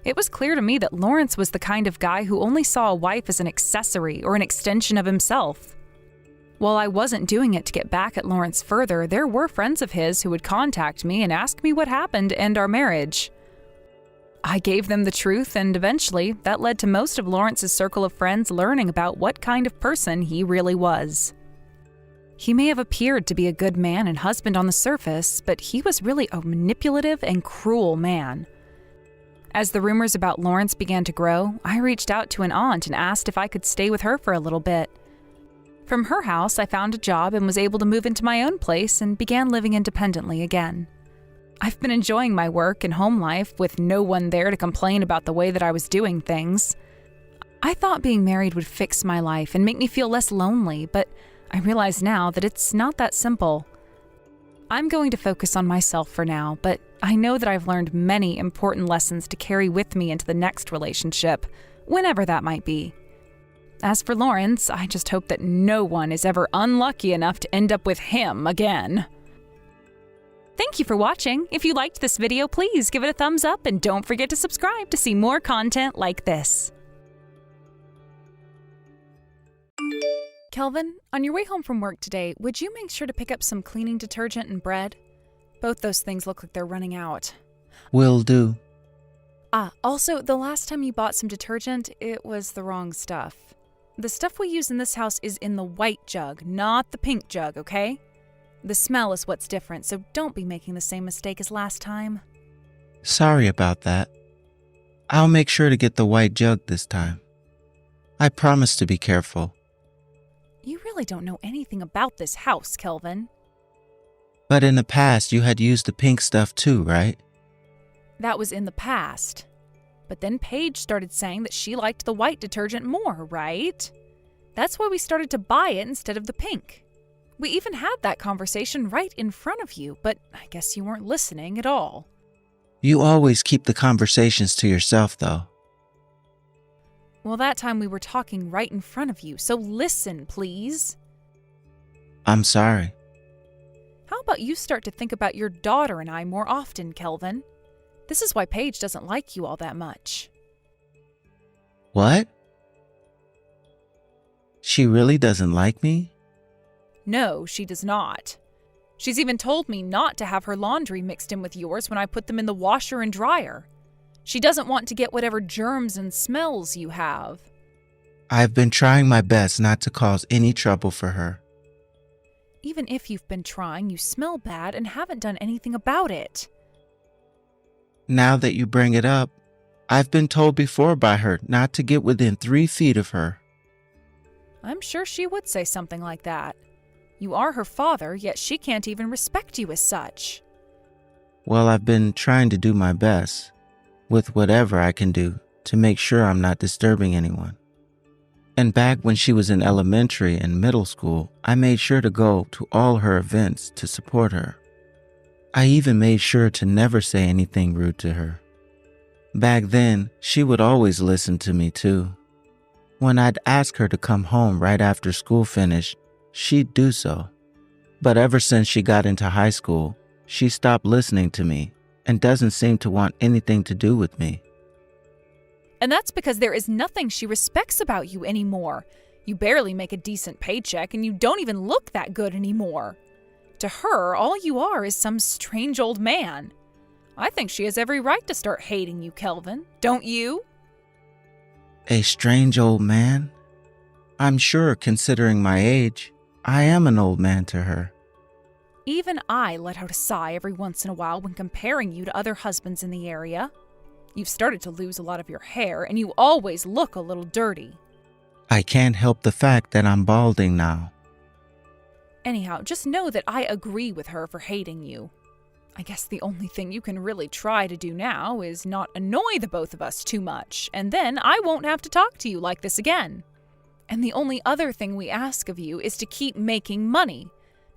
B: It was clear to me that Lawrence was the kind of guy who only saw a wife as an accessory or an extension of himself. While I wasn't doing it to get back at Lawrence further, there were friends of his who would contact me and ask me what happened to end our marriage. I gave them the truth, and eventually, that led to most of Lawrence's circle of friends learning about what kind of person he really was. He may have appeared to be a good man and husband on the surface, but he was really a manipulative and cruel man. As the rumors about Lawrence began to grow, I reached out to an aunt and asked if I could stay with her for a little bit. From her house, I found a job and was able to move into my own place and began living independently again. I've been enjoying my work and home life with no one there to complain about the way that I was doing things. I thought being married would fix my life and make me feel less lonely, but I realize now that it's not that simple. I'm going to focus on myself for now, but I know that I've learned many important lessons to carry with me into the next relationship, whenever that might be. As for Lawrence, I just hope that no one is ever unlucky enough to end up with him again. Thank you for watching. If you liked this video, please give it a thumbs up and don't forget to subscribe to see more content like this. Kelvin, on your way home from work today, would you make sure to pick up some cleaning detergent and bread? Both those things look like they're running out.
A: Will do.
B: Also, the last time you bought some detergent, it was the wrong stuff. The stuff we use in this house is in the white jug, not the pink jug, okay? The smell is what's different, so don't be making the same mistake as last time.
A: Sorry about that. I'll make sure to get the white jug this time. I promise to be careful.
B: You really don't know anything about this house, Kelvin.
A: But in the past, you had used the pink stuff too, right?
B: That was in the past. But then Paige started saying that she liked the white detergent more, right? That's why we started to buy it instead of the pink. We even had that conversation right in front of you, but I guess you weren't listening at all.
A: You always keep the conversations to yourself, though.
B: Well, that time we were talking right in front of you, so listen, please.
A: I'm sorry.
B: How about you start to think about your daughter and I more often, Kelvin? This is why Paige doesn't like you all that much.
A: What? She really doesn't like me?
B: No, she does not. She's even told me not to have her laundry mixed in with yours when I put them in the washer and dryer. She doesn't want to get whatever germs and smells you have.
A: I've been trying my best not to cause any trouble for her.
B: Even if you've been trying, you smell bad and haven't done anything about it.
A: Now that you bring it up, I've been told before by her not to get within 3 feet of her.
B: I'm sure she would say something like that. You are her father, yet she can't even respect you as such.
A: Well, I've been trying to do my best, with whatever I can do, to make sure I'm not disturbing anyone. And back when she was in elementary and middle school, I made sure to go to all her events to support her. I even made sure to never say anything rude to her. Back then, she would always listen to me too. When I'd ask her to come home right after school finished, she'd do so. But ever since she got into high school, she stopped listening to me and doesn't seem to want anything to do with me.
B: And that's because there is nothing she respects about you anymore. You barely make a decent paycheck and you don't even look that good anymore. To her, all you are is some strange old man. I think she has every right to start hating you, Kelvin. Don't you?
A: A strange old man? I'm sure, considering my age, I am an old man to her.
B: Even I let out a sigh every once in a while when comparing you to other husbands in the area. You've started to lose a lot of your hair, and you always look a little dirty.
A: I can't help the fact that I'm balding now.
B: Anyhow, just know that I agree with her for hating you. I guess the only thing you can really try to do now is not annoy the both of us too much, and then I won't have to talk to you like this again. And the only other thing we ask of you is to keep making money,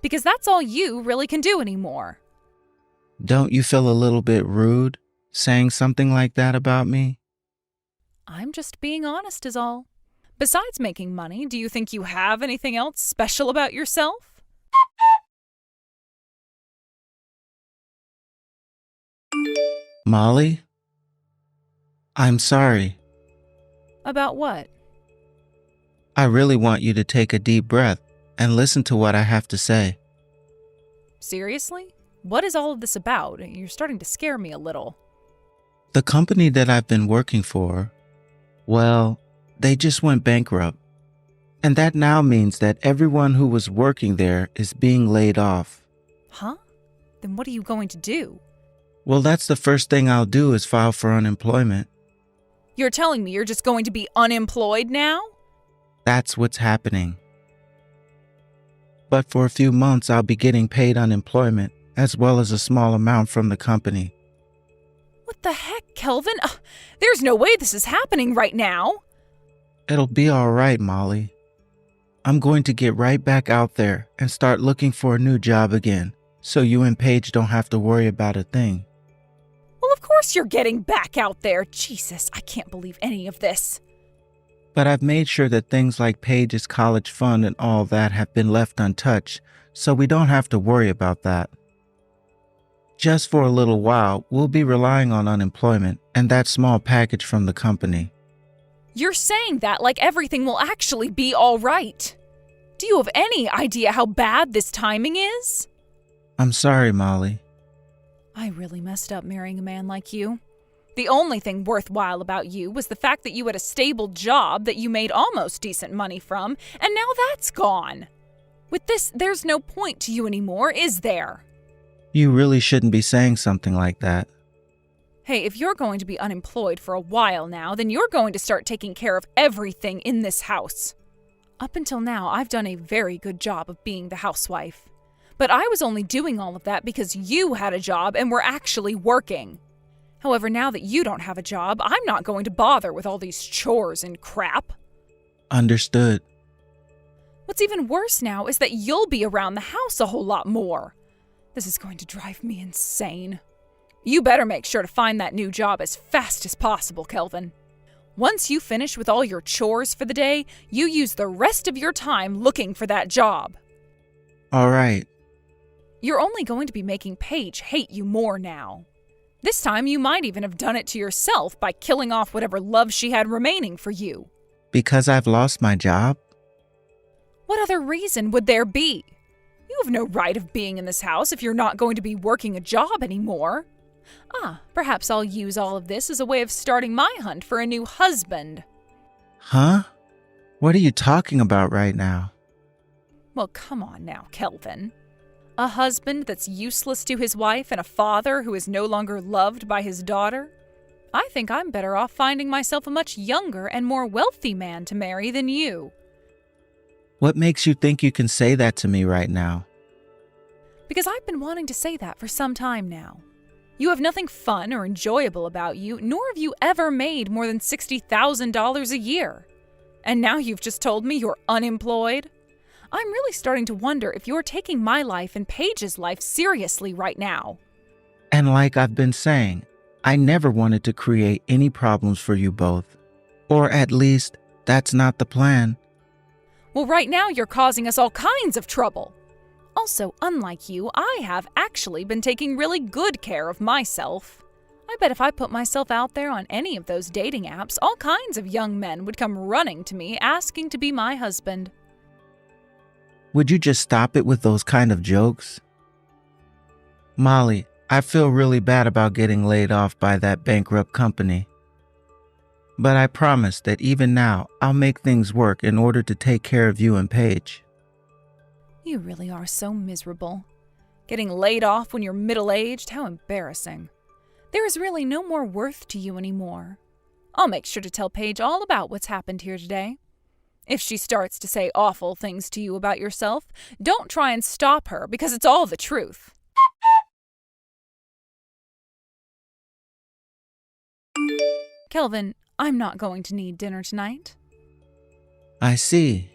B: because that's all you really can do anymore.
A: Don't you feel a little bit rude saying something like that about me?
B: I'm just being honest is all. Besides making money, do you think you have anything else special about yourself?
A: Molly? I'm sorry.
B: About what?
A: I really want you to take a deep breath and listen to what I have to say.
B: Seriously? What is all of this about? You're starting to scare me a little.
A: The company that I've been working for, well, they just went bankrupt. And that now means that everyone who was working there is being laid off.
B: Huh? Then what are you going to do?
A: Well, that's the first thing I'll do is file for unemployment.
B: You're telling me you're just going to be unemployed now?
A: That's what's happening. But for a few months, I'll be getting paid unemployment, as well as a small amount from the company.
B: What the heck, Kelvin? There's no way this is happening right now.
A: It'll be all right, Molly. I'm going to get right back out there and start looking for a new job again, so you and Paige don't have to worry about a thing.
B: Well, of course you're getting back out there. Jesus, I can't believe any of this.
A: But I've made sure that things like Paige's college fund and all that have been left untouched, so we don't have to worry about that. Just for a little while, we'll be relying on unemployment and that small package from the company.
B: You're saying that like everything will actually be all right. Do you have any idea how bad this timing is?
A: I'm sorry, Molly.
B: I really messed up marrying a man like you. The only thing worthwhile about you was the fact that you had a stable job that you made almost decent money from, and now that's gone. With this, there's no point to you anymore, is there?
A: You really shouldn't be saying something like that.
B: Hey, if you're going to be unemployed for a while now, then you're going to start taking care of everything in this house. Up until now, I've done a very good job of being the housewife. But I was only doing all of that because you had a job and were actually working. However, now that you don't have a job, I'm not going to bother with all these chores and crap.
A: Understood.
B: What's even worse now is that you'll be around the house a whole lot more. This is going to drive me insane. You better make sure to find that new job as fast as possible, Kelvin. Once you finish with all your chores for the day, you use the rest of your time looking for that job.
A: All right.
B: You're only going to be making Paige hate you more now. This time you might even have done it to yourself by killing off whatever love she had remaining for you.
A: Because I've lost my job?
B: What other reason would there be? You have no right of being in this house if you're not going to be working a job anymore. Perhaps I'll use all of this as a way of starting my hunt for a new husband.
A: Huh? What are you talking about right now?
B: Well, come on now, Kelvin. A husband that's useless to his wife and a father who is no longer loved by his daughter? I think I'm better off finding myself a much younger and more wealthy man to marry than you.
A: What makes you think you can say that to me right now?
B: Because I've been wanting to say that for some time now. You have nothing fun or enjoyable about you, nor have you ever made more than $60,000 a year. And now you've just told me you're unemployed? I'm really starting to wonder if you're taking my life and Paige's life seriously right now.
A: And like I've been saying, I never wanted to create any problems for you both. Or at least, that's not the plan.
B: Well, right now you're causing us all kinds of trouble. Also, unlike you, I have actually been taking really good care of myself. I bet if I put myself out there on any of those dating apps, all kinds of young men would come running to me asking to be my husband.
A: Would you just stop it with those kind of jokes? Molly, I feel really bad about getting laid off by that bankrupt company. But I promise that even now, I'll make things work in order to take care of you and Paige.
B: You really are so miserable. Getting laid off when you're middle-aged, how embarrassing. There is really no more worth to you anymore. I'll make sure to tell Paige all about what's happened here today. If she starts to say awful things to you about yourself, don't try and stop her because it's all the truth. Kelvin, I'm not going to need dinner tonight.
A: I see.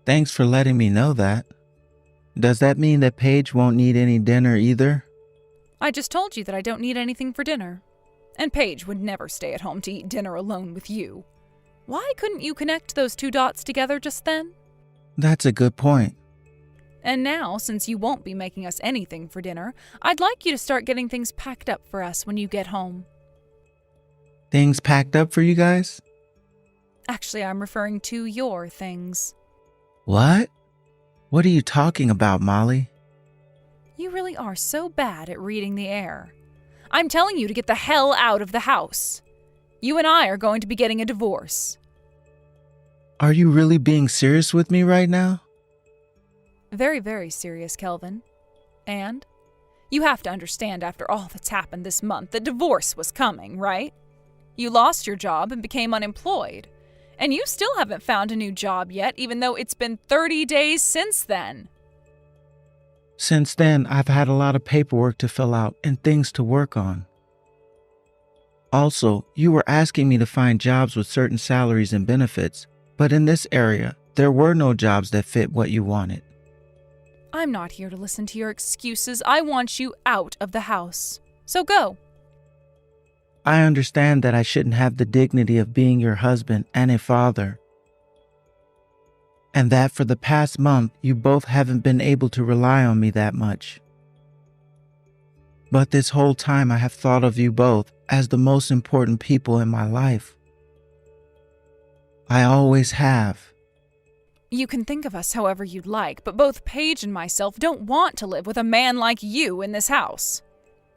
A: Thanks for letting me know that. Does that mean that Paige won't need any dinner either?
B: I just told you that I don't need anything for dinner. And Paige would never stay at home to eat dinner alone with you. Why couldn't you connect those two dots together just then?
A: That's a good point.
B: And now, since you won't be making us anything for dinner, I'd like you to start getting things packed up for us when you get home.
A: Things packed up for you guys?
B: Actually, I'm referring to your things.
A: What? What are you talking about, Molly?
B: You really are so bad at reading the air. I'm telling you to get the hell out of the house. You and I are going to be getting a divorce.
A: Are you really being serious with me right now?
B: Very, very serious, Kelvin. And you have to understand after all that's happened this month that divorce was coming, right? You lost your job and became unemployed. And you still haven't found a new job yet, even though it's been 30 days since then.
A: Since then, I've had a lot of paperwork to fill out and things to work on. Also, you were asking me to find jobs with certain salaries and benefits, but in this area, there were no jobs that fit what you wanted.
B: I'm not here to listen to your excuses. I want you out of the house. So go.
A: I understand that I shouldn't have the dignity of being your husband and a father, and that for the past month you both haven't been able to rely on me that much. But this whole time I have thought of you both as the most important people in my life. I always have.
B: You can think of us however you'd like, but both Paige and myself don't want to live with a man like you in this house.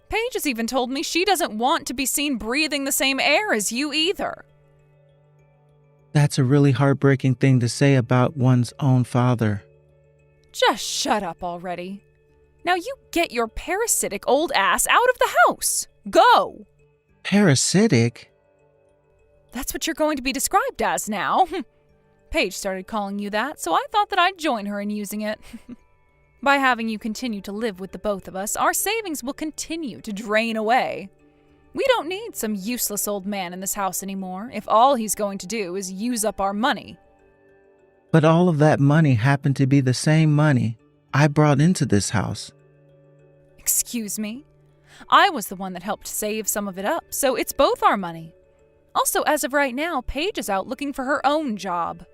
B: Paige has even told me she doesn't want to be seen breathing the same air as you either.
A: That's a really heartbreaking thing to say about one's own father.
B: Just shut up already. Now you get your parasitic old ass out of the house. Go!
A: Parasitic?
B: That's what you're going to be described as now. Paige started calling you that, so I thought that I'd join her in using it. By having you continue to live with the both of us, our savings will continue to drain away. We don't need some useless old man in this house anymore if all he's going to do is use up our money.
A: But all of that money happened to be the same money I brought into this house.
B: Excuse me? I was the one that helped save some of it up, so it's both our money. Also, as of right now, Paige is out looking for her own job.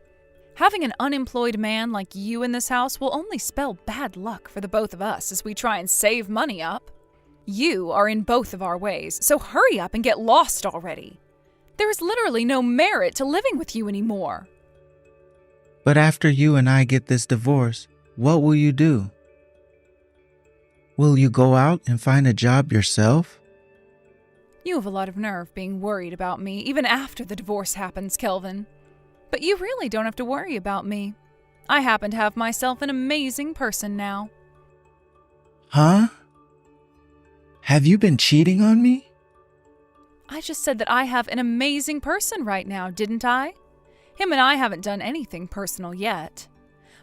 B: Having an unemployed man like you in this house will only spell bad luck for the both of us as we try and save money up. You are in both of our ways, so hurry up and get lost already. There is literally no merit to living with you anymore.
A: But after you and I get this divorce, what will you do? Will you go out and find a job yourself?
B: You have a lot of nerve being worried about me even after the divorce happens, Kelvin. But you really don't have to worry about me. I happen to have myself an amazing person now.
A: Huh? Have you been cheating on me?
B: I just said that I have an amazing person right now, didn't I? Him and I haven't done anything personal yet.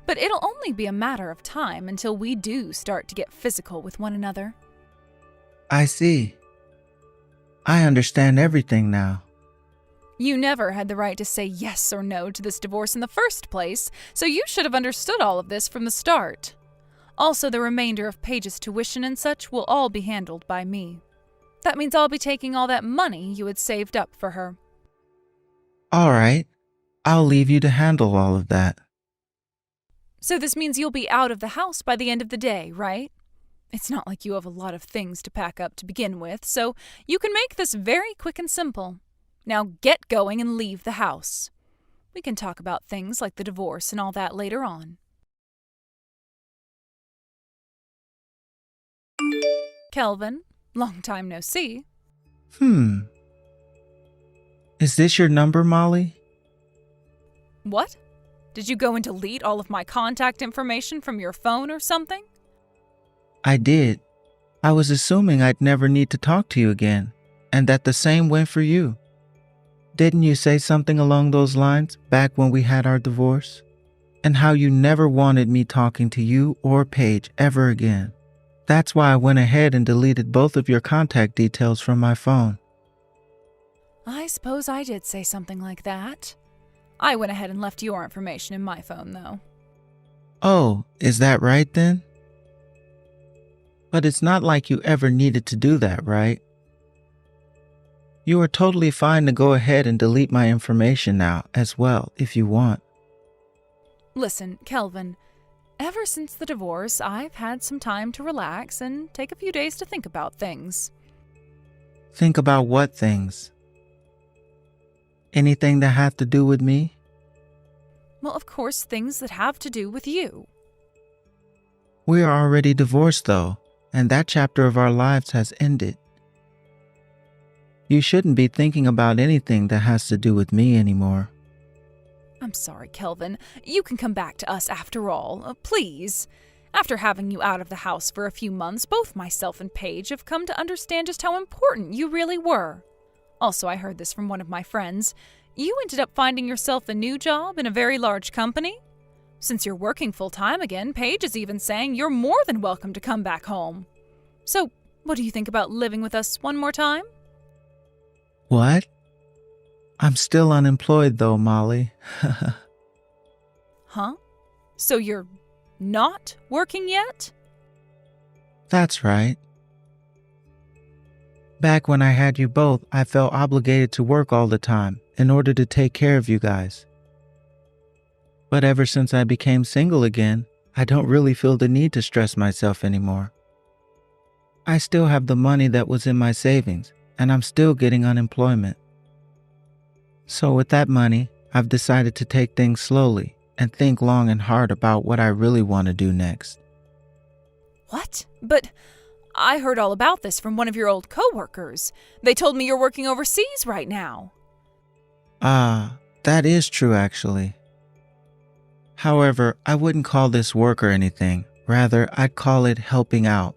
B: But it'll only be a matter of time until we do start to get physical with one another.
A: I see. I understand everything now.
B: You never had the right to say yes or no to this divorce in the first place, so you should have understood all of this from the start. Also, the remainder of Paige's tuition and such will all be handled by me. That means I'll be taking all that money you had saved up for her.
A: All right. I'll leave you to handle all of that.
B: So this means you'll be out of the house by the end of the day, right? It's not like you have a lot of things to pack up to begin with, so you can make this very quick and simple. Now get going and leave the house. We can talk about things like the divorce and all that later on. Kelvin, long time no see.
A: Is this your number, Molly?
B: What? Did you go and delete all of my contact information from your phone or something?
A: I did. I was assuming I'd never need to talk to you again, and that the same went for you. Didn't you say something along those lines back when we had our divorce? And how you never wanted me talking to you or Paige ever again. That's why I went ahead and deleted both of your contact details from my phone.
B: I suppose I did say something like that. I went ahead and left your information in my phone, though.
A: Oh, is that right then? But it's not like you ever needed to do that, right? You are totally fine to go ahead and delete my information now as well, if you want.
B: Listen, Kelvin, ever since the divorce, I've had some time to relax and take a few days to think about things.
A: Think about what things? Anything that have to do with me?
B: Well, of course, things that have to do with you.
A: We are already divorced though, and that chapter of our lives has ended. You shouldn't be thinking about anything that has to do with me anymore.
B: I'm sorry, Kelvin. You can come back to us after all. Please. After having you out of the house for a few months, both myself and Paige have come to understand just how important you really were. Also, I heard this from one of my friends. You ended up finding yourself a new job in a very large company? Since you're working full-time again, Paige is even saying you're more than welcome to come back home. So, what do you think about living with us one more time?
A: What? I'm still unemployed though, Molly.
B: Huh? So you're not working yet?
A: That's right. Back when I had you both, I felt obligated to work all the time in order to take care of you guys. But ever since I became single again, I don't really feel the need to stress myself anymore. I still have the money that was in my savings, and I'm still getting unemployment. So with that money, I've decided to take things slowly and think long and hard about what I really want to do next.
B: What? But I heard all about this from one of your old coworkers. They told me you're working overseas right now.
A: That is true actually. However, I wouldn't call this work or anything. Rather, I'd call it helping out.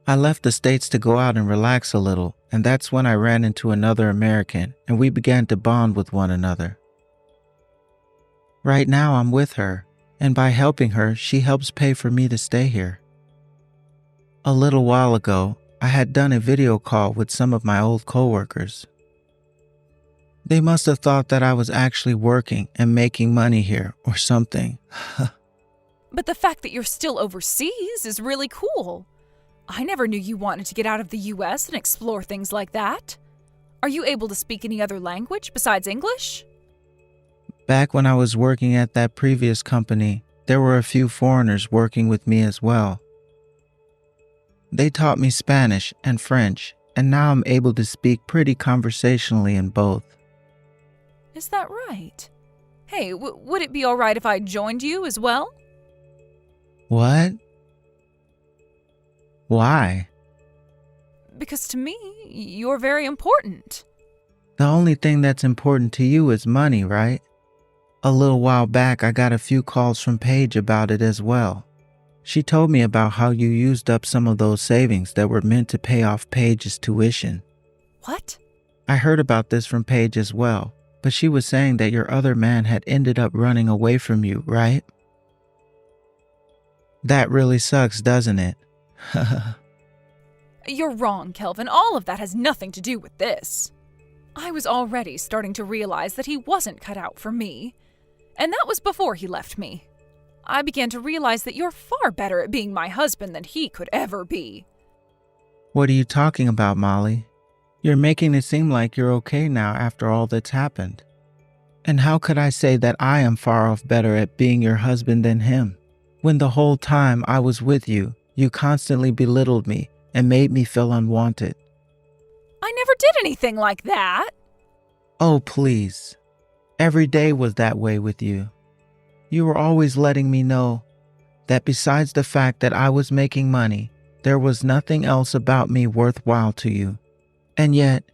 A: I left the States to go out and relax a little, and that's when I ran into another American and we began to bond with one another. Right now I'm with her, and by helping her, she helps pay for me to stay here. A little while ago, I had done a video call with some of my old coworkers. They must have thought that I was actually working and making money here or something.
B: But the fact that you're still overseas is really cool. I never knew you wanted to get out of the US and explore things like that. Are you able to speak any other language besides English?
A: Back when I was working at that previous company, there were a few foreigners working with me as well. They taught me Spanish and French, and now I'm able to speak pretty conversationally in both.
B: Is that right? Hey, would it be all right if I joined you as well?
A: What? Why?
B: Because to me, you're very important.
A: The only thing that's important to you is money, right? A little while back, I got a few calls from Paige about it as well. She told me about how you used up some of those savings that were meant to pay off Paige's tuition.
B: What?
A: I heard about this from Paige as well, but she was saying that your other man had ended up running away from you, right? That really sucks, doesn't it?
B: You're wrong, Kelvin. All of that has nothing to do with this. I was already starting to realize that he wasn't cut out for me. And that was before he left me. I began to realize that you're far better at being my husband than he could ever be.
A: What are you talking about, Molly? You're making it seem like you're okay now after all that's happened. And how could I say that I am far off better at being your husband than him, when the whole time I was with you, you constantly belittled me and made me feel unwanted?
B: I never did anything like that.
A: Oh, please. Every day was that way with you. You were always letting me know that besides the fact that I was making money, there was nothing else about me worthwhile to you. And yet,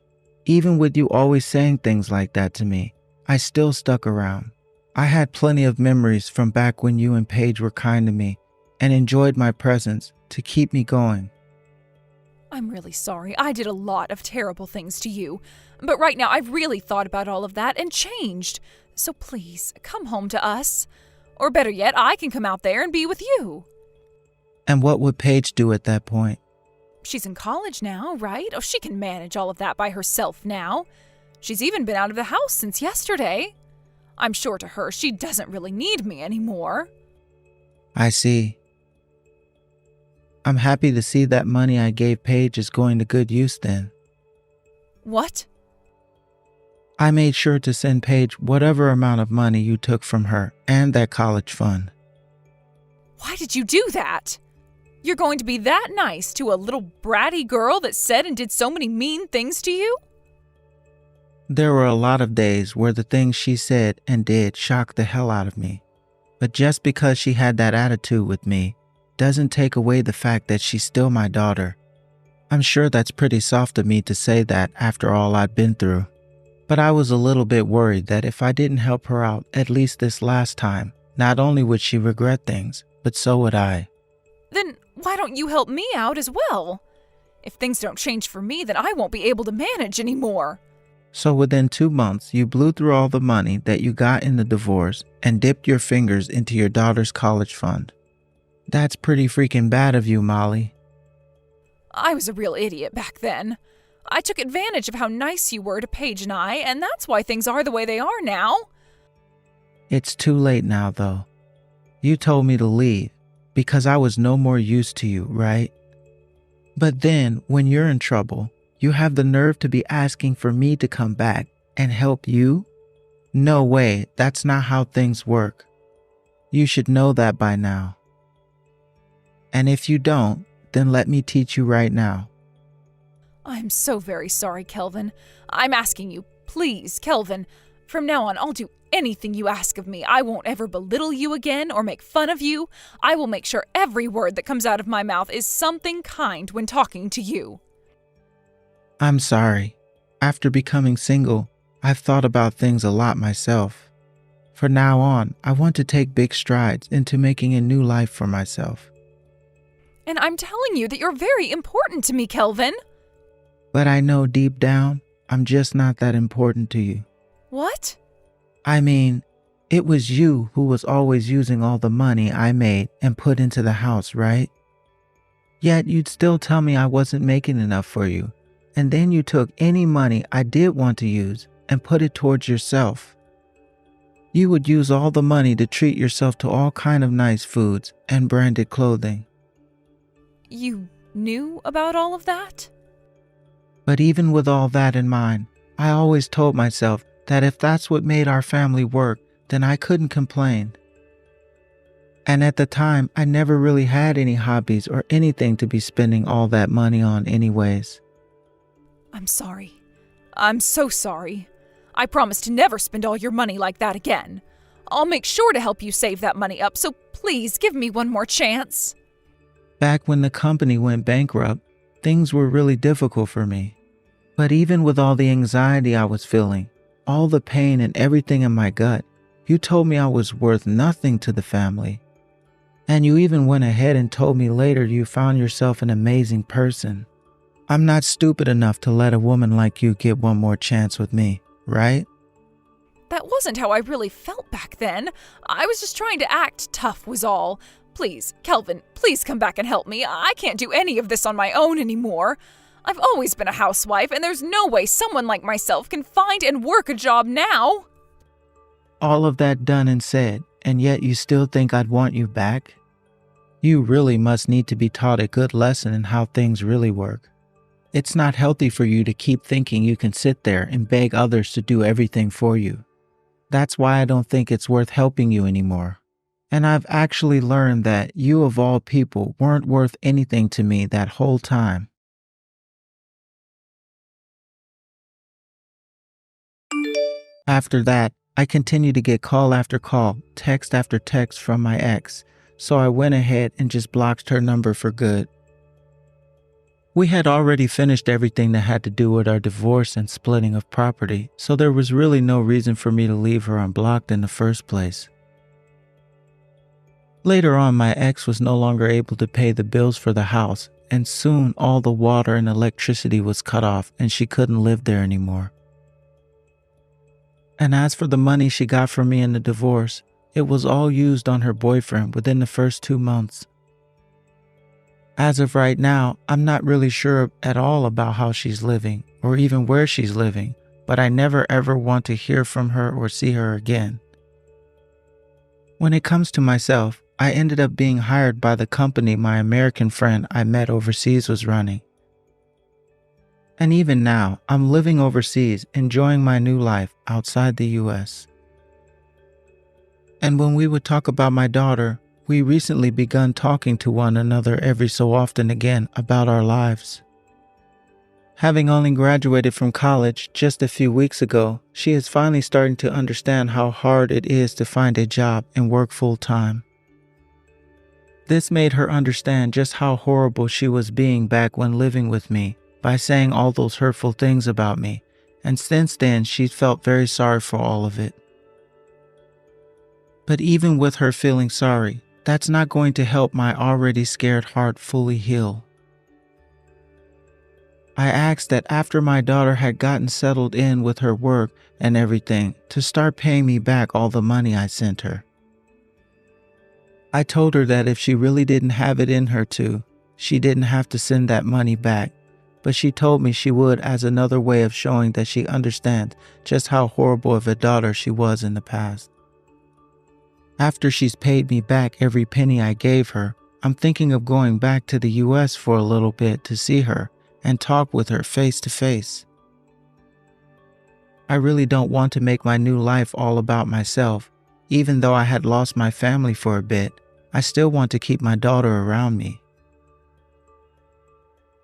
A: even with you always saying things like that to me, I still stuck around. I had plenty of memories from back when you and Paige were kind to me and enjoyed my presence to keep me going.
B: I'm really sorry. I did a lot of terrible things to you. But right now, I've really thought about all of that and changed. So please, come home to us. Or better yet, I can come out there and be with you.
A: And what would Paige do at that point?
B: She's in college now, right? Oh, she can manage all of that by herself now. She's even been out of the house since yesterday. I'm sure to her, she doesn't really need me anymore.
A: I see. I'm happy to see that money I gave Paige is going to good use then.
B: What?
A: I made sure to send Paige whatever amount of money you took from her and that college fund.
B: Why did you do that? You're going to be that nice to a little bratty girl that said and did so many mean things to you?
A: There were a lot of days where the things she said and did shocked the hell out of me. But just because she had that attitude with me doesn't take away the fact that she's still my daughter. I'm sure that's pretty soft of me to say that after all I'd been through. But I was a little bit worried that if I didn't help her out at least this last time, not only would she regret things, but so would I.
B: Then why don't you help me out as well? If things don't change for me, then I won't be able to manage anymore.
A: So within 2 months, you blew through all the money that you got in the divorce and dipped your fingers into your daughter's college fund. That's pretty freaking bad of you, Molly.
B: I was a real idiot back then. I took advantage of how nice you were to Paige and I, and that's why things are the way they are now.
A: It's too late now, though. You told me to leave because I was no more use to you, right? But then, when you're in trouble, you have the nerve to be asking for me to come back and help you? No way, that's not how things work. You should know that by now. And if you don't, then let me teach you right now.
B: I'm so very sorry, Kelvin. I'm asking you, please, Kelvin. From now on, I'll do anything you ask of me. I won't ever belittle you again or make fun of you. I will make sure every word that comes out of my mouth is something kind when talking to you.
A: I'm sorry. After becoming single, I've thought about things a lot myself. From now on, I want to take big strides into making a new life for myself.
B: And I'm telling you that you're very important to me, Kelvin.
A: But I know deep down, I'm just not that important to you.
B: What?
A: I mean, it was you who was always using all the money I made and put into the house, right? Yet you'd still tell me I wasn't making enough for you. And then you took any money I did want to use and put it towards yourself. You would use all the money to treat yourself to all kind of nice foods and branded clothing.
B: You knew about all of that?
A: But even with all that in mind, I always told myself that if that's what made our family work, then I couldn't complain. And at the time, I never really had any hobbies or anything to be spending all that money on anyways.
B: I'm sorry. I'm so sorry. I promise to never spend all your money like that again. I'll make sure to help you save that money up, so please give me one more chance.
A: Back when the company went bankrupt, things were really difficult for me. But even with all the anxiety I was feeling, all the pain and everything in my gut, you told me I was worth nothing to the family. And you even went ahead and told me later you found yourself an amazing person. I'm not stupid enough to let a woman like you get one more chance with me, right?
B: That wasn't how I really felt back then. I was just trying to act tough was all. Please, Kelvin, please come back and help me. I can't do any of this on my own anymore. I've always been a housewife, and there's no way someone like myself can find and work a job now.
A: All of that done and said, and yet you still think I'd want you back? You really must need to be taught a good lesson in how things really work. It's not healthy for you to keep thinking you can sit there and beg others to do everything for you. That's why I don't think it's worth helping you anymore. And I've actually learned that you of all people weren't worth anything to me that whole time. After that, I continued to get call after call, text after text from my ex, so I went ahead and just blocked her number for good. We had already finished everything that had to do with our divorce and splitting of property, so there was really no reason for me to leave her unblocked in the first place. Later on, my ex was no longer able to pay the bills for the house, and soon all the water and electricity was cut off and she couldn't live there anymore. And as for the money she got from me in the divorce, it was all used on her boyfriend within the first 2 months. As of right now, I'm not really sure at all about how she's living or even where she's living, but I never ever want to hear from her or see her again. When it comes to myself, I ended up being hired by the company my American friend I met overseas was running. And even now, I'm living overseas, enjoying my new life outside the US. And when we would talk about my daughter, we recently begun talking to one another every so often again about our lives. Having only graduated from college just a few weeks ago, she is finally starting to understand how hard it is to find a job and work full time. This made her understand just how horrible she was being back when living with me by saying all those hurtful things about me, and since then she felt very sorry for all of it. But even with her feeling sorry, that's not going to help my already scared heart fully heal. I asked that after my daughter had gotten settled in with her work and everything, to start paying me back all the money I sent her. I told her that if she really didn't have it in her to, she didn't have to send that money back, but she told me she would as another way of showing that she understands just how horrible of a daughter she was in the past. After she's paid me back every penny I gave her, I'm thinking of going back to the US for a little bit to see her and talk with her face to face. I really don't want to make my new life all about myself. Even though I had lost my family for a bit, I still want to keep my daughter around me.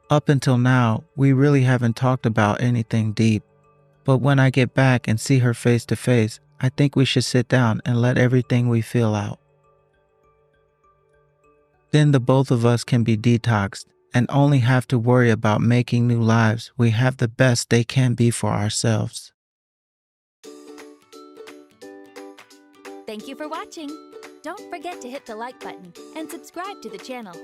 A: Up until now, we really haven't talked about anything deep, but when I get back and see her face to face, I think we should sit down and let everything we feel out. Then the both of us can be detoxed and only have to worry about making new lives we have the best they can be for ourselves.
C: Thank you for watching. Don't forget to hit the like button and subscribe to the channel.